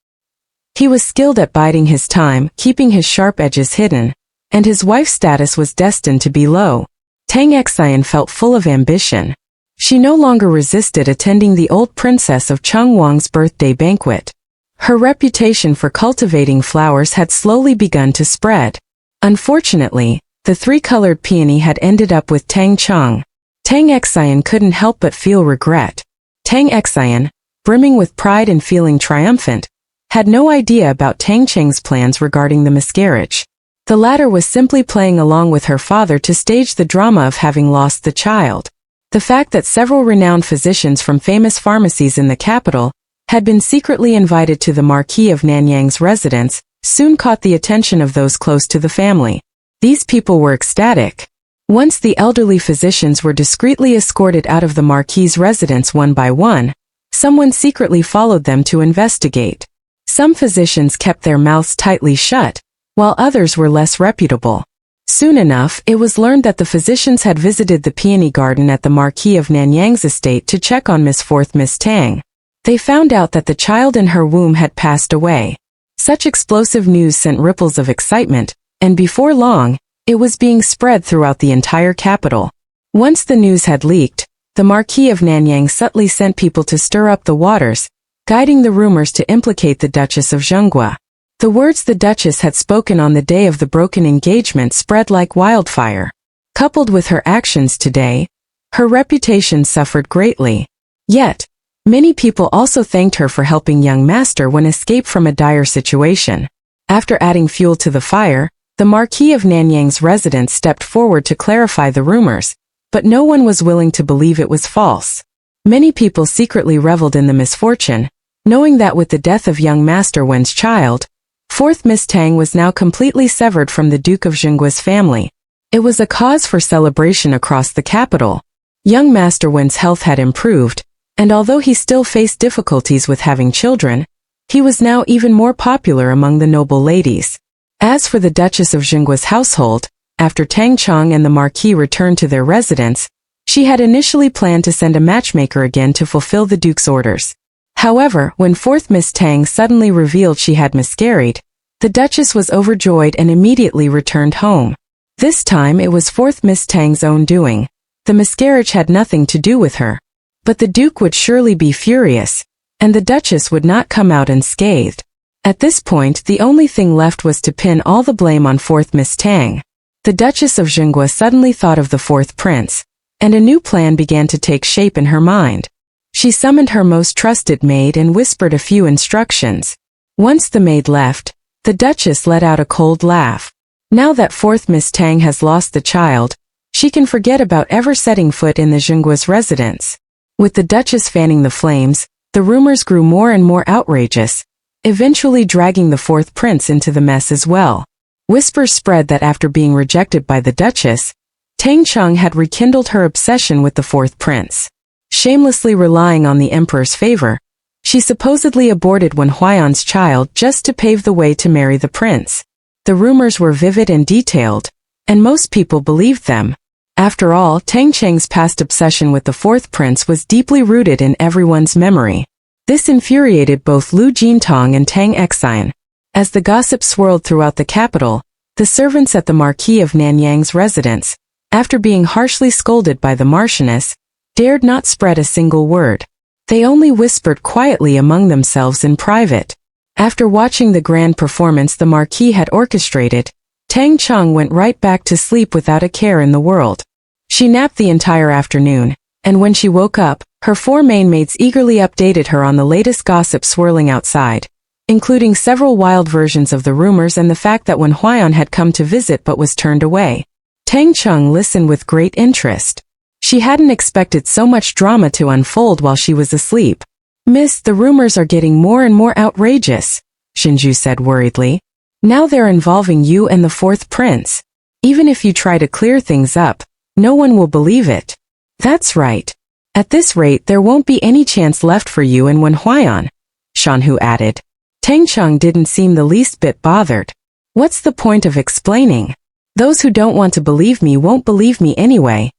He was skilled at biding his time, keeping his sharp edges hidden, and his wife's status was destined to be low. Tang Cheng felt full of ambition. She no longer resisted attending the old princess of Chengwang's birthday banquet. Her reputation for cultivating flowers had slowly begun to spread. Unfortunately, the 3-colored peony had ended up with Tang Cheng. Tang Cheng couldn't help but feel regret. Tang Cheng, brimming with pride and feeling triumphant, had no idea about Tang Cheng's plans regarding the miscarriage. The latter was simply playing along with her father to stage the drama of having lost the child. The fact that several renowned physicians from famous pharmacies in the capital had been secretly invited to the Marquis of Nanyang's residence soon caught the attention of those close to the family. These people were ecstatic. Once the elderly physicians were discreetly escorted out of the Marquis's residence one by one, someone secretly followed them to investigate. Some physicians kept their mouths tightly shut, while others were less reputable. Soon enough, it was learned that the physicians had visited the peony garden at the Marquis of Nanyang's estate to check on Miss Tang. They found out that the child in her womb had passed away. Such explosive news sent ripples of excitement, and before long, it was being spread throughout the entire capital. Once the news had leaked, the Marquis of Nanyang subtly sent people to stir up the waters, guiding the rumors to implicate the Duchess of Zhenguo. The words the Duchess had spoken on the day of the broken engagement spread like wildfire. Coupled with her actions today, her reputation suffered greatly. Yet, many people also thanked her for helping young master when escaped from a dire situation. After adding fuel to the fire, the Marquis of Nanyang's residence stepped forward to clarify the rumors, but no one was willing to believe it was false. Many people secretly reveled in the misfortune, knowing that with the death of young Master Wen's child, 4th Miss Tang was now completely severed from the Duke of Zhenguo's family. It was a cause for celebration across the capital. Young Master Wen's health had improved, and although he still faced difficulties with having children, he was now even more popular among the noble ladies. As for the Duchess of Zhenguo's household, after Tang Cheng and the Marquis returned to their residence, she had initially planned to send a matchmaker again to fulfill the Duke's orders. However, when 4th Miss Tang suddenly revealed she had miscarried, the Duchess was overjoyed and immediately returned home. This time it was 4th Miss Tang's own doing. The miscarriage had nothing to do with her. But the Duke would surely be furious, and the Duchess would not come out unscathed. At this point, the only thing left was to pin all the blame on 4th Miss Tang. The Duchess of Zhenguo suddenly thought of the 4th prince, and a new plan began to take shape in her mind. She summoned her most trusted maid and whispered a few instructions. Once the maid left, the Duchess let out a cold laugh. Now that 4th Miss Tang has lost the child, she can forget about ever setting foot in the Zhenguo's residence. With the Duchess fanning the flames, the rumors grew more and more outrageous, eventually dragging the 4th prince into the mess as well. Whispers spread that after being rejected by the Duchess, Tang Cheng had rekindled her obsession with the 4th prince. Shamelessly relying on the emperor's favor, she supposedly aborted Wen Huayan's child just to pave the way to marry the prince. The rumors were vivid and detailed, and most people believed them. After all, Tang Cheng's past obsession with the 4th prince was deeply rooted in everyone's memory. This infuriated both Lu Jintong and Tang Cheng. As the gossip swirled throughout the capital, the servants at the Marquis of Nanyang's residence, after being harshly scolded by the Marchioness, dared not spread a single word. They only whispered quietly among themselves in private. After watching the grand performance the Marquis had orchestrated, Tang Cheng went right back to sleep without a care in the world. She napped the entire afternoon, and when she woke up, her 4 main maids eagerly updated her on the latest gossip swirling outside, including several wild versions of the rumors and the fact that when Huaiyan had come to visit but was turned away. Tang Cheng listened with great interest. She hadn't expected so much drama to unfold while she was asleep. "Miss, the rumors are getting more and more outrageous," Zhenju said worriedly. "Now they're involving you and the 4th prince. Even if you try to clear things up, no one will believe it." "That's right. At this rate there won't be any chance left for you and Wen Huaiyan," Shanhu added. Tang Cheng didn't seem the least bit bothered. "What's the point of explaining? Those who don't want to believe me won't believe me anyway.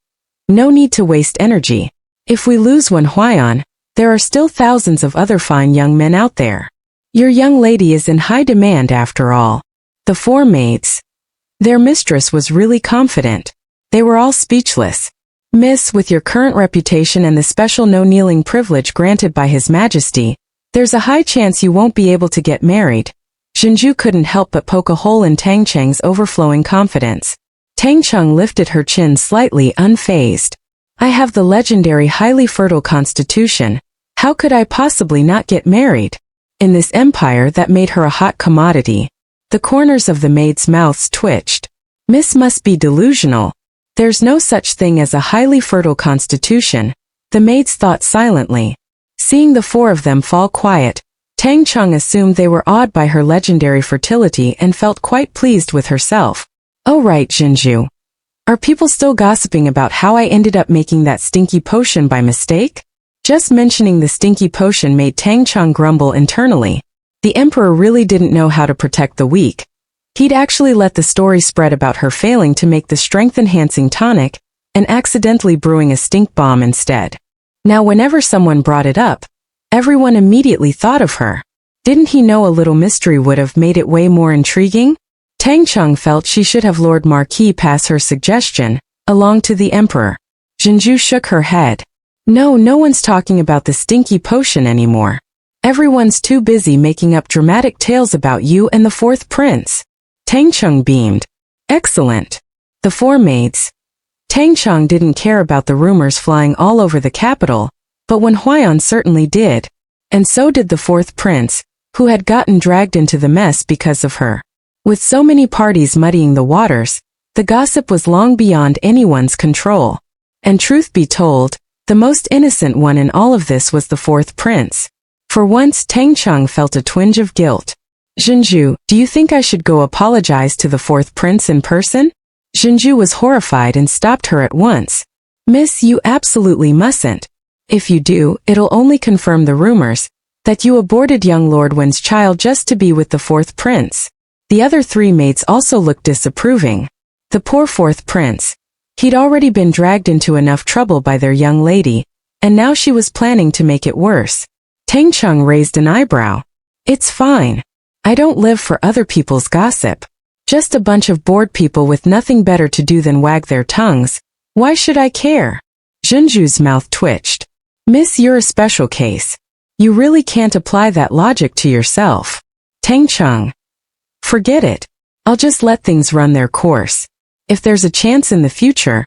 No need to waste energy. If we lose Wen Huaiyan, there are still thousands of other fine young men out there. Your young lady is in high demand after all." The 4 maids. Their mistress was really confident. They were all speechless. "Miss, with your current reputation and the special no-kneeling privilege granted by His Majesty, there's a high chance you won't be able to get married." Zhenju couldn't help but poke a hole in Tang Cheng's overflowing confidence. Tang Cheng lifted her chin slightly, unfazed. "I have the legendary highly fertile constitution. How could I possibly not get married?" In this empire that made her a hot commodity. The corners of the maids' mouths twitched. "Miss must be delusional. There's no such thing as a highly fertile constitution," the maids thought silently. Seeing the 4 of them fall quiet, Tang Cheng assumed they were awed by her legendary fertility and felt quite pleased with herself. "Oh right, Zhenju. Are people still gossiping about how I ended up making that stinky potion by mistake?" Just mentioning the stinky potion made Tang Cheng grumble internally. The emperor really didn't know how to protect the weak. He'd actually let the story spread about her failing to make the strength-enhancing tonic and accidentally brewing a stink bomb instead. Now whenever someone brought it up, everyone immediately thought of her. Didn't he know a little mystery would have made it way more intriguing? Tang Cheng felt she should have Lord Marquis pass her suggestion along to the emperor. Zhenju shook her head. "No one's talking about the stinky potion anymore. Everyone's too busy making up dramatic tales about you and the 4th prince." Tang Cheng beamed. "Excellent." The 4 maids. Tang Cheng didn't care about the rumors flying all over the capital, but Wen Huaiyan certainly did. And so did the 4th prince, who had gotten dragged into the mess because of her. With so many parties muddying the waters, the gossip was long beyond anyone's control. And truth be told, the most innocent one in all of this was the 4th prince. For once Tang Cheng felt a twinge of guilt. "Zhenju, do you think I should go apologize to the 4th prince in person?" Zhenju was horrified and stopped her at once. "Miss, you absolutely mustn't. If you do, it'll only confirm the rumors that you aborted young Lord Wen's child just to be with the 4th prince." The other 3 maids also looked disapproving. The poor 4th prince. He'd already been dragged into enough trouble by their young lady, and now she was planning to make it worse. Tang Cheng raised an eyebrow. "It's fine. I don't live for other people's gossip. Just a bunch of bored people with nothing better to do than wag their tongues. Why should I care?" Zhenju's mouth twitched. "Miss, you're a special case. You really can't apply that logic to yourself." Tang Cheng. "Forget it. I'll just let things run their course. If there's a chance in the future,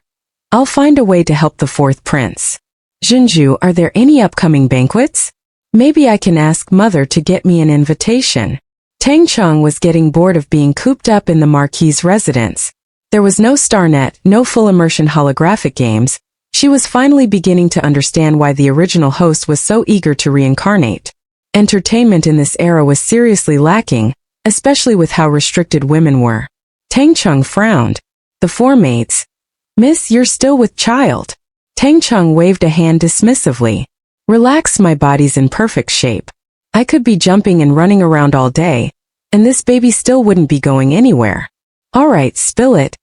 I'll find a way to help the 4th prince." "Zhenju, are there any upcoming banquets? Maybe I can ask Mother to get me an invitation." Tang Cheng was getting bored of being cooped up in the Marquis's residence. There was no StarNet, no full-immersion holographic games. She was finally beginning to understand why the original host was so eager to reincarnate. Entertainment in this era was seriously lacking, especially with how restricted women were. Tang Cheng frowned. The 4 maids. "Miss, you're still with child." Tang Cheng waved a hand dismissively. "Relax, my body's in perfect shape. I could be jumping and running around all day, and this baby still wouldn't be going anywhere." "All right, spill it.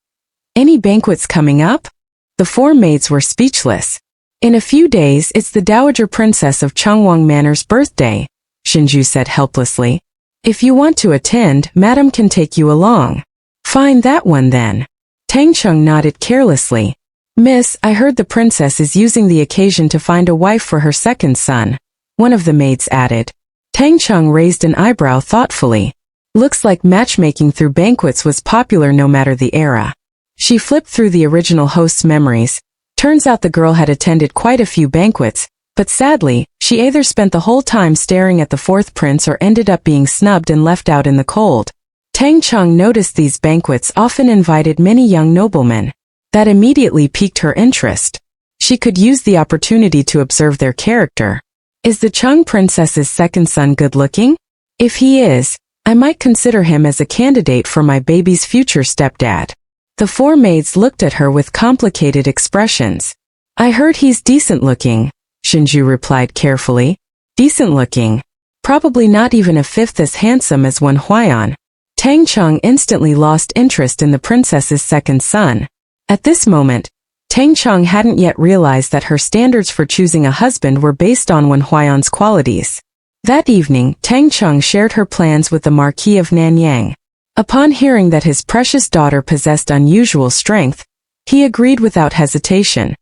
Any banquets coming up?" The 4 maids were speechless. "In a few days it's the Dowager Princess of Changwang Manor's birthday," Zhenju said helplessly. "If you want to attend, Madam can take you along." "Fine, that one then." Tang Cheng nodded carelessly. "Miss, I heard the princess is using the occasion to find a wife for her second son," one of the maids added. Tang Cheng raised an eyebrow thoughtfully. Looks like matchmaking through banquets was popular no matter the era. She flipped through the original host's memories, Turns out the girl had attended quite a few banquets, but sadly, she either spent the whole time staring at the fourth prince or ended up being snubbed and left out in the cold. Tang Cheng noticed these banquets often invited many young noblemen. That immediately piqued her interest. She could use the opportunity to observe their character. Is the Cheng princess's second son good-looking? If he is, I might consider him as a candidate for my baby's future stepdad. The four maids looked at her with complicated expressions. I heard he's decent-looking, Shinju replied carefully. Decent-looking. Probably not even a fifth as handsome as Wen Huaiyan. Tang Cheng instantly lost interest in the princess's second son. At this moment, Tang Cheng hadn't yet realized that her standards for choosing a husband were based on Wen Huaiyan's qualities. That evening, Tang Cheng shared her plans with the Marquis of Nanyang. Upon hearing that his precious daughter possessed unusual strength, he agreed without hesitation.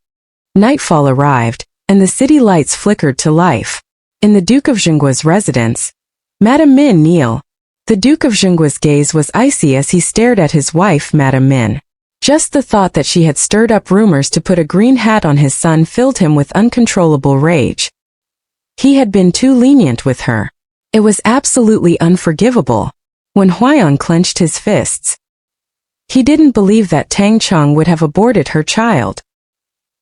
Nightfall arrived, and the city lights flickered to life. In the Duke of Zhenguo's residence, Madame Min kneel. The Duke of Zhenguo's gaze was icy as he stared at his wife, Madame Min. Just the thought that she had stirred up rumors to put a green hat on his son filled him with uncontrollable rage. He had been too lenient with her. It was absolutely unforgivable. When Huaiyan clenched his fists, he didn't believe that Tang Cheng would have aborted her child.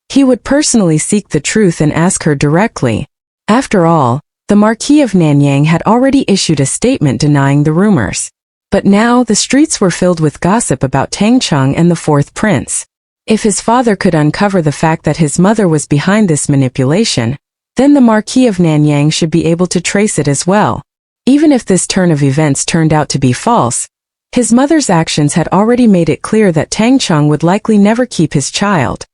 He would personally seek the truth and ask her directly. After all, the Marquis of Nanyang had already issued a statement denying the rumors. But now the streets were filled with gossip about Tang Cheng and the fourth prince. If his father could uncover the fact that his mother was behind this manipulation, then the Marquis of Nanyang should be able to trace it as well. Even if this turn of events turned out to be false, his mother's actions had already made it clear that Tang Cheng would likely never keep his child.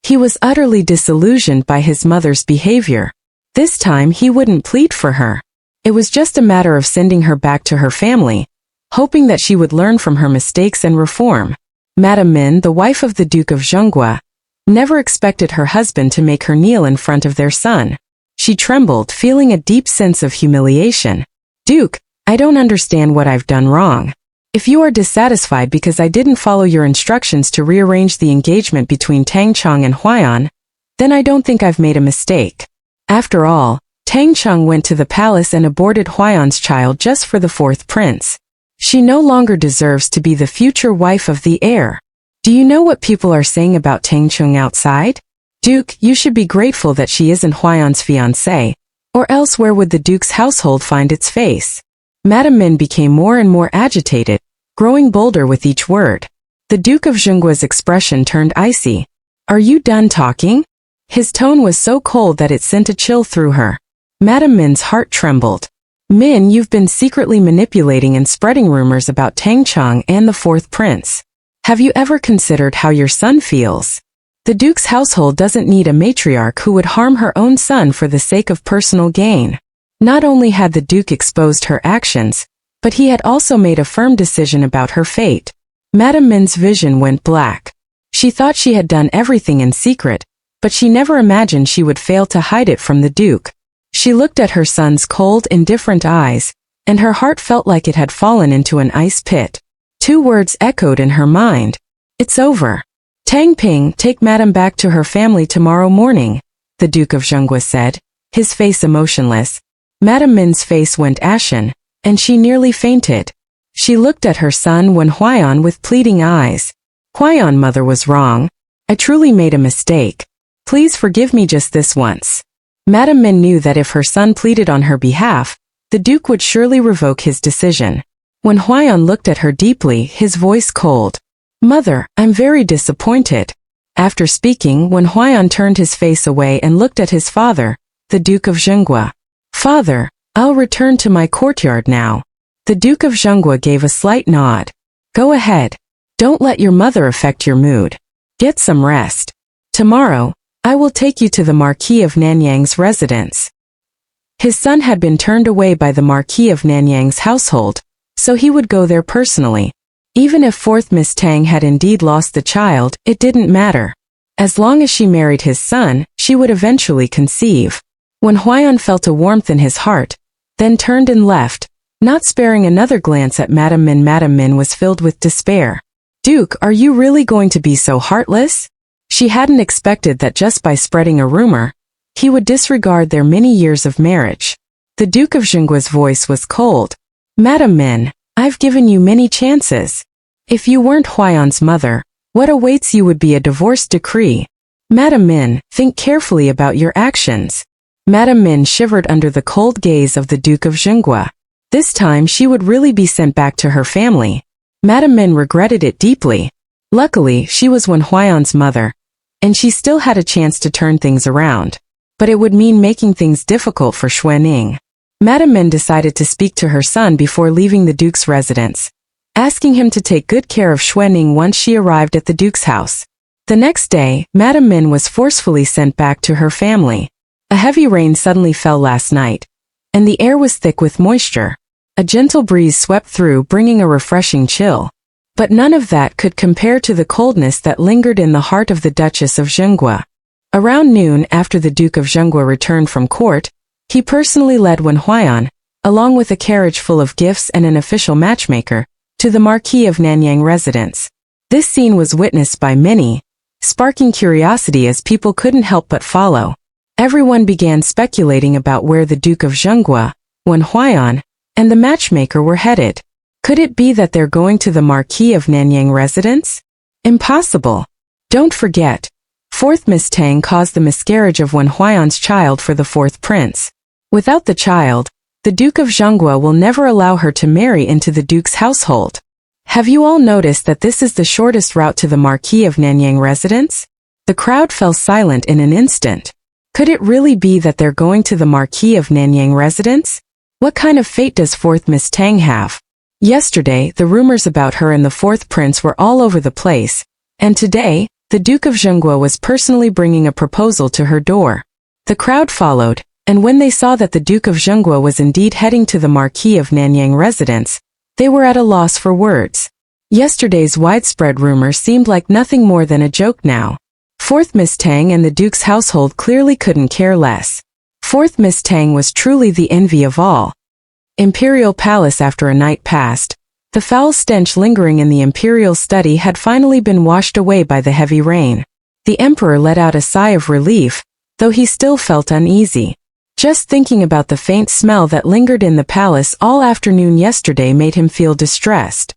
He was utterly disillusioned by his mother's behavior. This time he wouldn't plead for her. It was just a matter of sending her back to her family, hoping that she would learn from her mistakes and reform. Madame Min, the wife of the Duke of Zhenguo, never expected her husband to make her kneel in front of their son. She trembled, feeling a deep sense of humiliation. Duke, I don't understand what I've done wrong. If you are dissatisfied because I didn't follow your instructions to rearrange the engagement between Tang Cheng and Huaiyan, then I don't think I've made a mistake. After all, Tang Cheng went to the palace and aborted Huaiyan's child just for the fourth prince. She no longer deserves to be the future wife of the heir. Do you know what people are saying about Tang Cheng outside? Duke, you should be grateful that she isn't Huaiyan's fiancée, or else where would the Duke's household find its face? Madame Min became more and more agitated, growing bolder with each word. The Duke of Zhenguo's expression turned icy. Are you done talking? His tone was so cold that it sent a chill through her. Madame Min's heart trembled. Min, you've been secretly manipulating and spreading rumors about Tang Cheng and the fourth prince. Have you ever considered how your son feels? The Duke's household doesn't need a matriarch who would harm her own son for the sake of personal gain. Not only had the Duke exposed her actions, but he had also made a firm decision about her fate. Madame Min's vision went black. She thought she had done everything in secret, but she never imagined she would fail to hide it from the Duke. She looked at her son's cold, indifferent eyes, and her heart felt like it had fallen into an ice pit. Two words echoed in her mind. It's over. Tang Ping, take Madame back to her family tomorrow morning, the Duke of Zhenguo said, his face emotionless. Madame Min's face went ashen, and she nearly fainted. She looked at her son Wen Huaiyan with pleading eyes. Huaiyan, mother was wrong. I truly made a mistake. Please forgive me just this once. Madame Min knew that if her son pleaded on her behalf, the Duke would surely revoke his decision. When Huaiyan looked at her deeply, his voice cold. Mother, I'm very disappointed. After speaking, when Huaiyan turned his face away and looked at his father, the Duke of Zhenguo. Father, I'll return to my courtyard now. The Duke of Zhenguo gave a slight nod. Go ahead. Don't let your mother affect your mood. Get some rest. Tomorrow, I will take you to the Marquis of Nanyang's residence. His son had been turned away by the Marquis of Nanyang's household, so he would go there personally. Even if fourth Miss Tang had indeed lost the child, it didn't matter. As long as she married his son, she would eventually conceive. When Huaiyan felt a warmth in his heart, then turned and left, not sparing another glance at Madame Min. Madame Min was filled with despair. Duke, are you really going to be so heartless? She hadn't expected that just by spreading a rumor, he would disregard their many years of marriage. The Duke of Zhenguo's voice was cold. Madam Min, I've given you many chances. If you weren't Huayan's mother, what awaits you would be a divorce decree. Madam Min, think carefully about your actions. Madam Min shivered under the cold gaze of the Duke of Zhenguo. This time she would really be sent back to her family. Madam Min regretted it deeply. Luckily, she was Wen Huayan's mother, and she still had a chance to turn things around. But it would mean making things difficult for Xuening. Madam Min decided to speak to her son before leaving the Duke's residence, asking him to take good care of Xuening once she arrived at the Duke's house. The next day, Madam Min was forcefully sent back to her family. A heavy rain suddenly fell last night, and the air was thick with moisture. A gentle breeze swept through, bringing a refreshing chill. But none of that could compare to the coldness that lingered in the heart of the Duchess of Zhenguo. Around noon, after the Duke of Zhenguo returned from court, he personally led Wen Huayan, along with a carriage full of gifts and an official matchmaker, to the Marquis of Nanyang residence. This scene was witnessed by many, sparking curiosity as people couldn't help but follow. Everyone began speculating about where the Duke of Zhenguo, Wen Huayan, and the matchmaker were headed. Could it be that they're going to the Marquis of Nanyang residence? Impossible. Don't forget, fourth Miss Tang caused the miscarriage of Wen Huayan's child for the fourth prince. Without the child, the Duke of Zhenguo will never allow her to marry into the Duke's household. Have you all noticed that this is the shortest route to the Marquis of Nanyang residence? The crowd fell silent in an instant. Could it really be that they're going to the Marquis of Nanyang residence? What kind of fate does fourth Miss Tang have? Yesterday, the rumors about her and the fourth prince were all over the place, and today, the Duke of Zhenguo was personally bringing a proposal to her door. The crowd followed, and when they saw that the Duke of Zhenguo was indeed heading to the Marquis of Nanyang residence, they were at a loss for words. Yesterday's widespread rumor seemed like nothing more than a joke now. Fourth Miss Tang and the Duke's household clearly couldn't care less. Fourth Miss Tang was truly the envy of all. Imperial Palace. After a night passed, the foul stench lingering in the imperial study had finally been washed away by the heavy rain. The emperor let out a sigh of relief, though he still felt uneasy. Just thinking about the faint smell that lingered in the palace all afternoon yesterday made him feel distressed.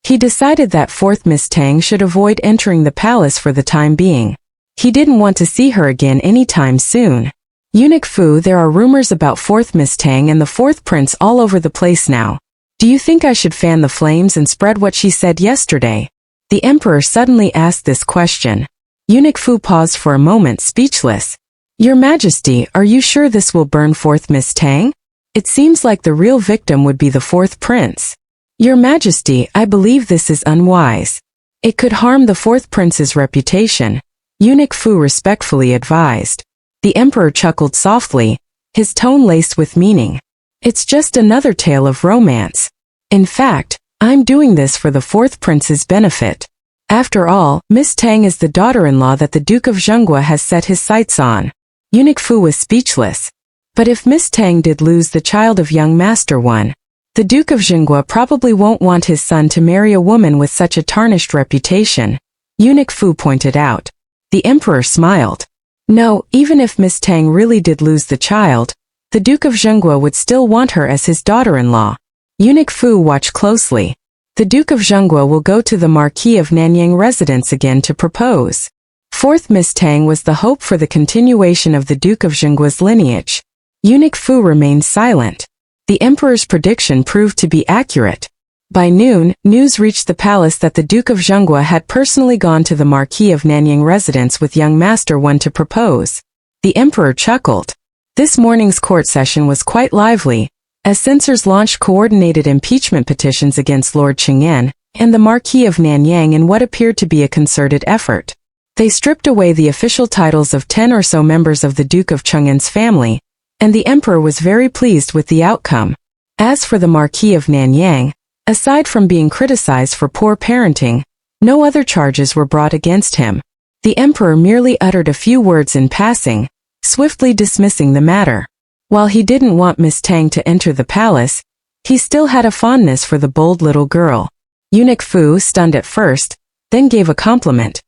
He decided that fourth Miss Tang should avoid entering the palace for the time being. He didn't want to see her again anytime soon. Eunuch Fu, there are rumors about fourth Miss Tang and the fourth prince all over the place now. Do you think I should fan the flames and spread what she said yesterday? The emperor suddenly asked this question. Eunuch Fu paused for a moment, speechless. Your Majesty, are you sure this will burn fourth Miss Tang? It seems like the real victim would be the fourth prince. Your Majesty, I believe this is unwise. It could harm the fourth prince's reputation, Eunuch Fu respectfully advised. The emperor chuckled softly, his tone laced with meaning. It's just another tale of romance. In fact, I'm doing this for the fourth prince's benefit. After all, Miss Tang is the daughter-in-law that the Duke of Zhenguo has set his sights on. Eunuch Fu was speechless. But if Miss Tang did lose the child of young Master One, the Duke of Zhenguo probably won't want his son to marry a woman with such a tarnished reputation, Eunuch Fu pointed out. The emperor smiled. No, even if Miss Tang really did lose the child, the Duke of Zhenguo would still want her as his daughter-in-law. Eunuch Fu watched closely. The Duke of Zhenguo will go to the Marquis of Nanyang residence again to propose. Fourth Miss Tang was the hope for the continuation of the Duke of Zhenguo's lineage. Eunuch Fu remained silent. The emperor's prediction proved to be accurate. By noon, news reached the palace that the Duke of Zhenguo had personally gone to the Marquis of Nanyang residence with young Master One to propose. The emperor chuckled. This morning's court session was quite lively, as censors launched coordinated impeachment petitions against Lord Cheng'an and the Marquis of Nanyang in what appeared to be a concerted effort. They stripped away the official titles of 10 or so members of the Duke of Cheng'an's family, and the emperor was very pleased with the outcome. As for the Marquis of Nanyang, aside from being criticized for poor parenting, no other charges were brought against him. The emperor merely uttered a few words in passing, swiftly dismissing the matter. While he didn't want Miss Tang to enter the palace, he still had a fondness for the bold little girl. Eunuch Fu, stunned at first, then gave a compliment.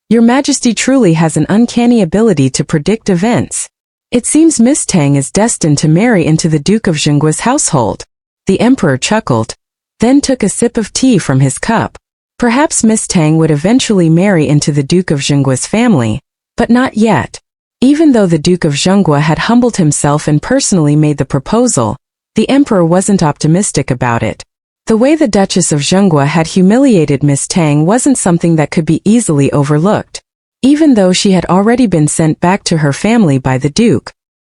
Your Majesty truly has an uncanny ability to predict events. It seems Miss Tang is destined to marry into the Duke of Zhenguo's household. The Emperor chuckled, then took a sip of tea from his cup. Perhaps Miss Tang would eventually marry into the Duke of Zhenguo's family, but not yet. Even though the Duke of Zhenguo had humbled himself and personally made the proposal, the Emperor wasn't optimistic about it. The way the Duchess of Zhenguo had humiliated Miss Tang wasn't something that could be easily overlooked. Even though she had already been sent back to her family by the Duke,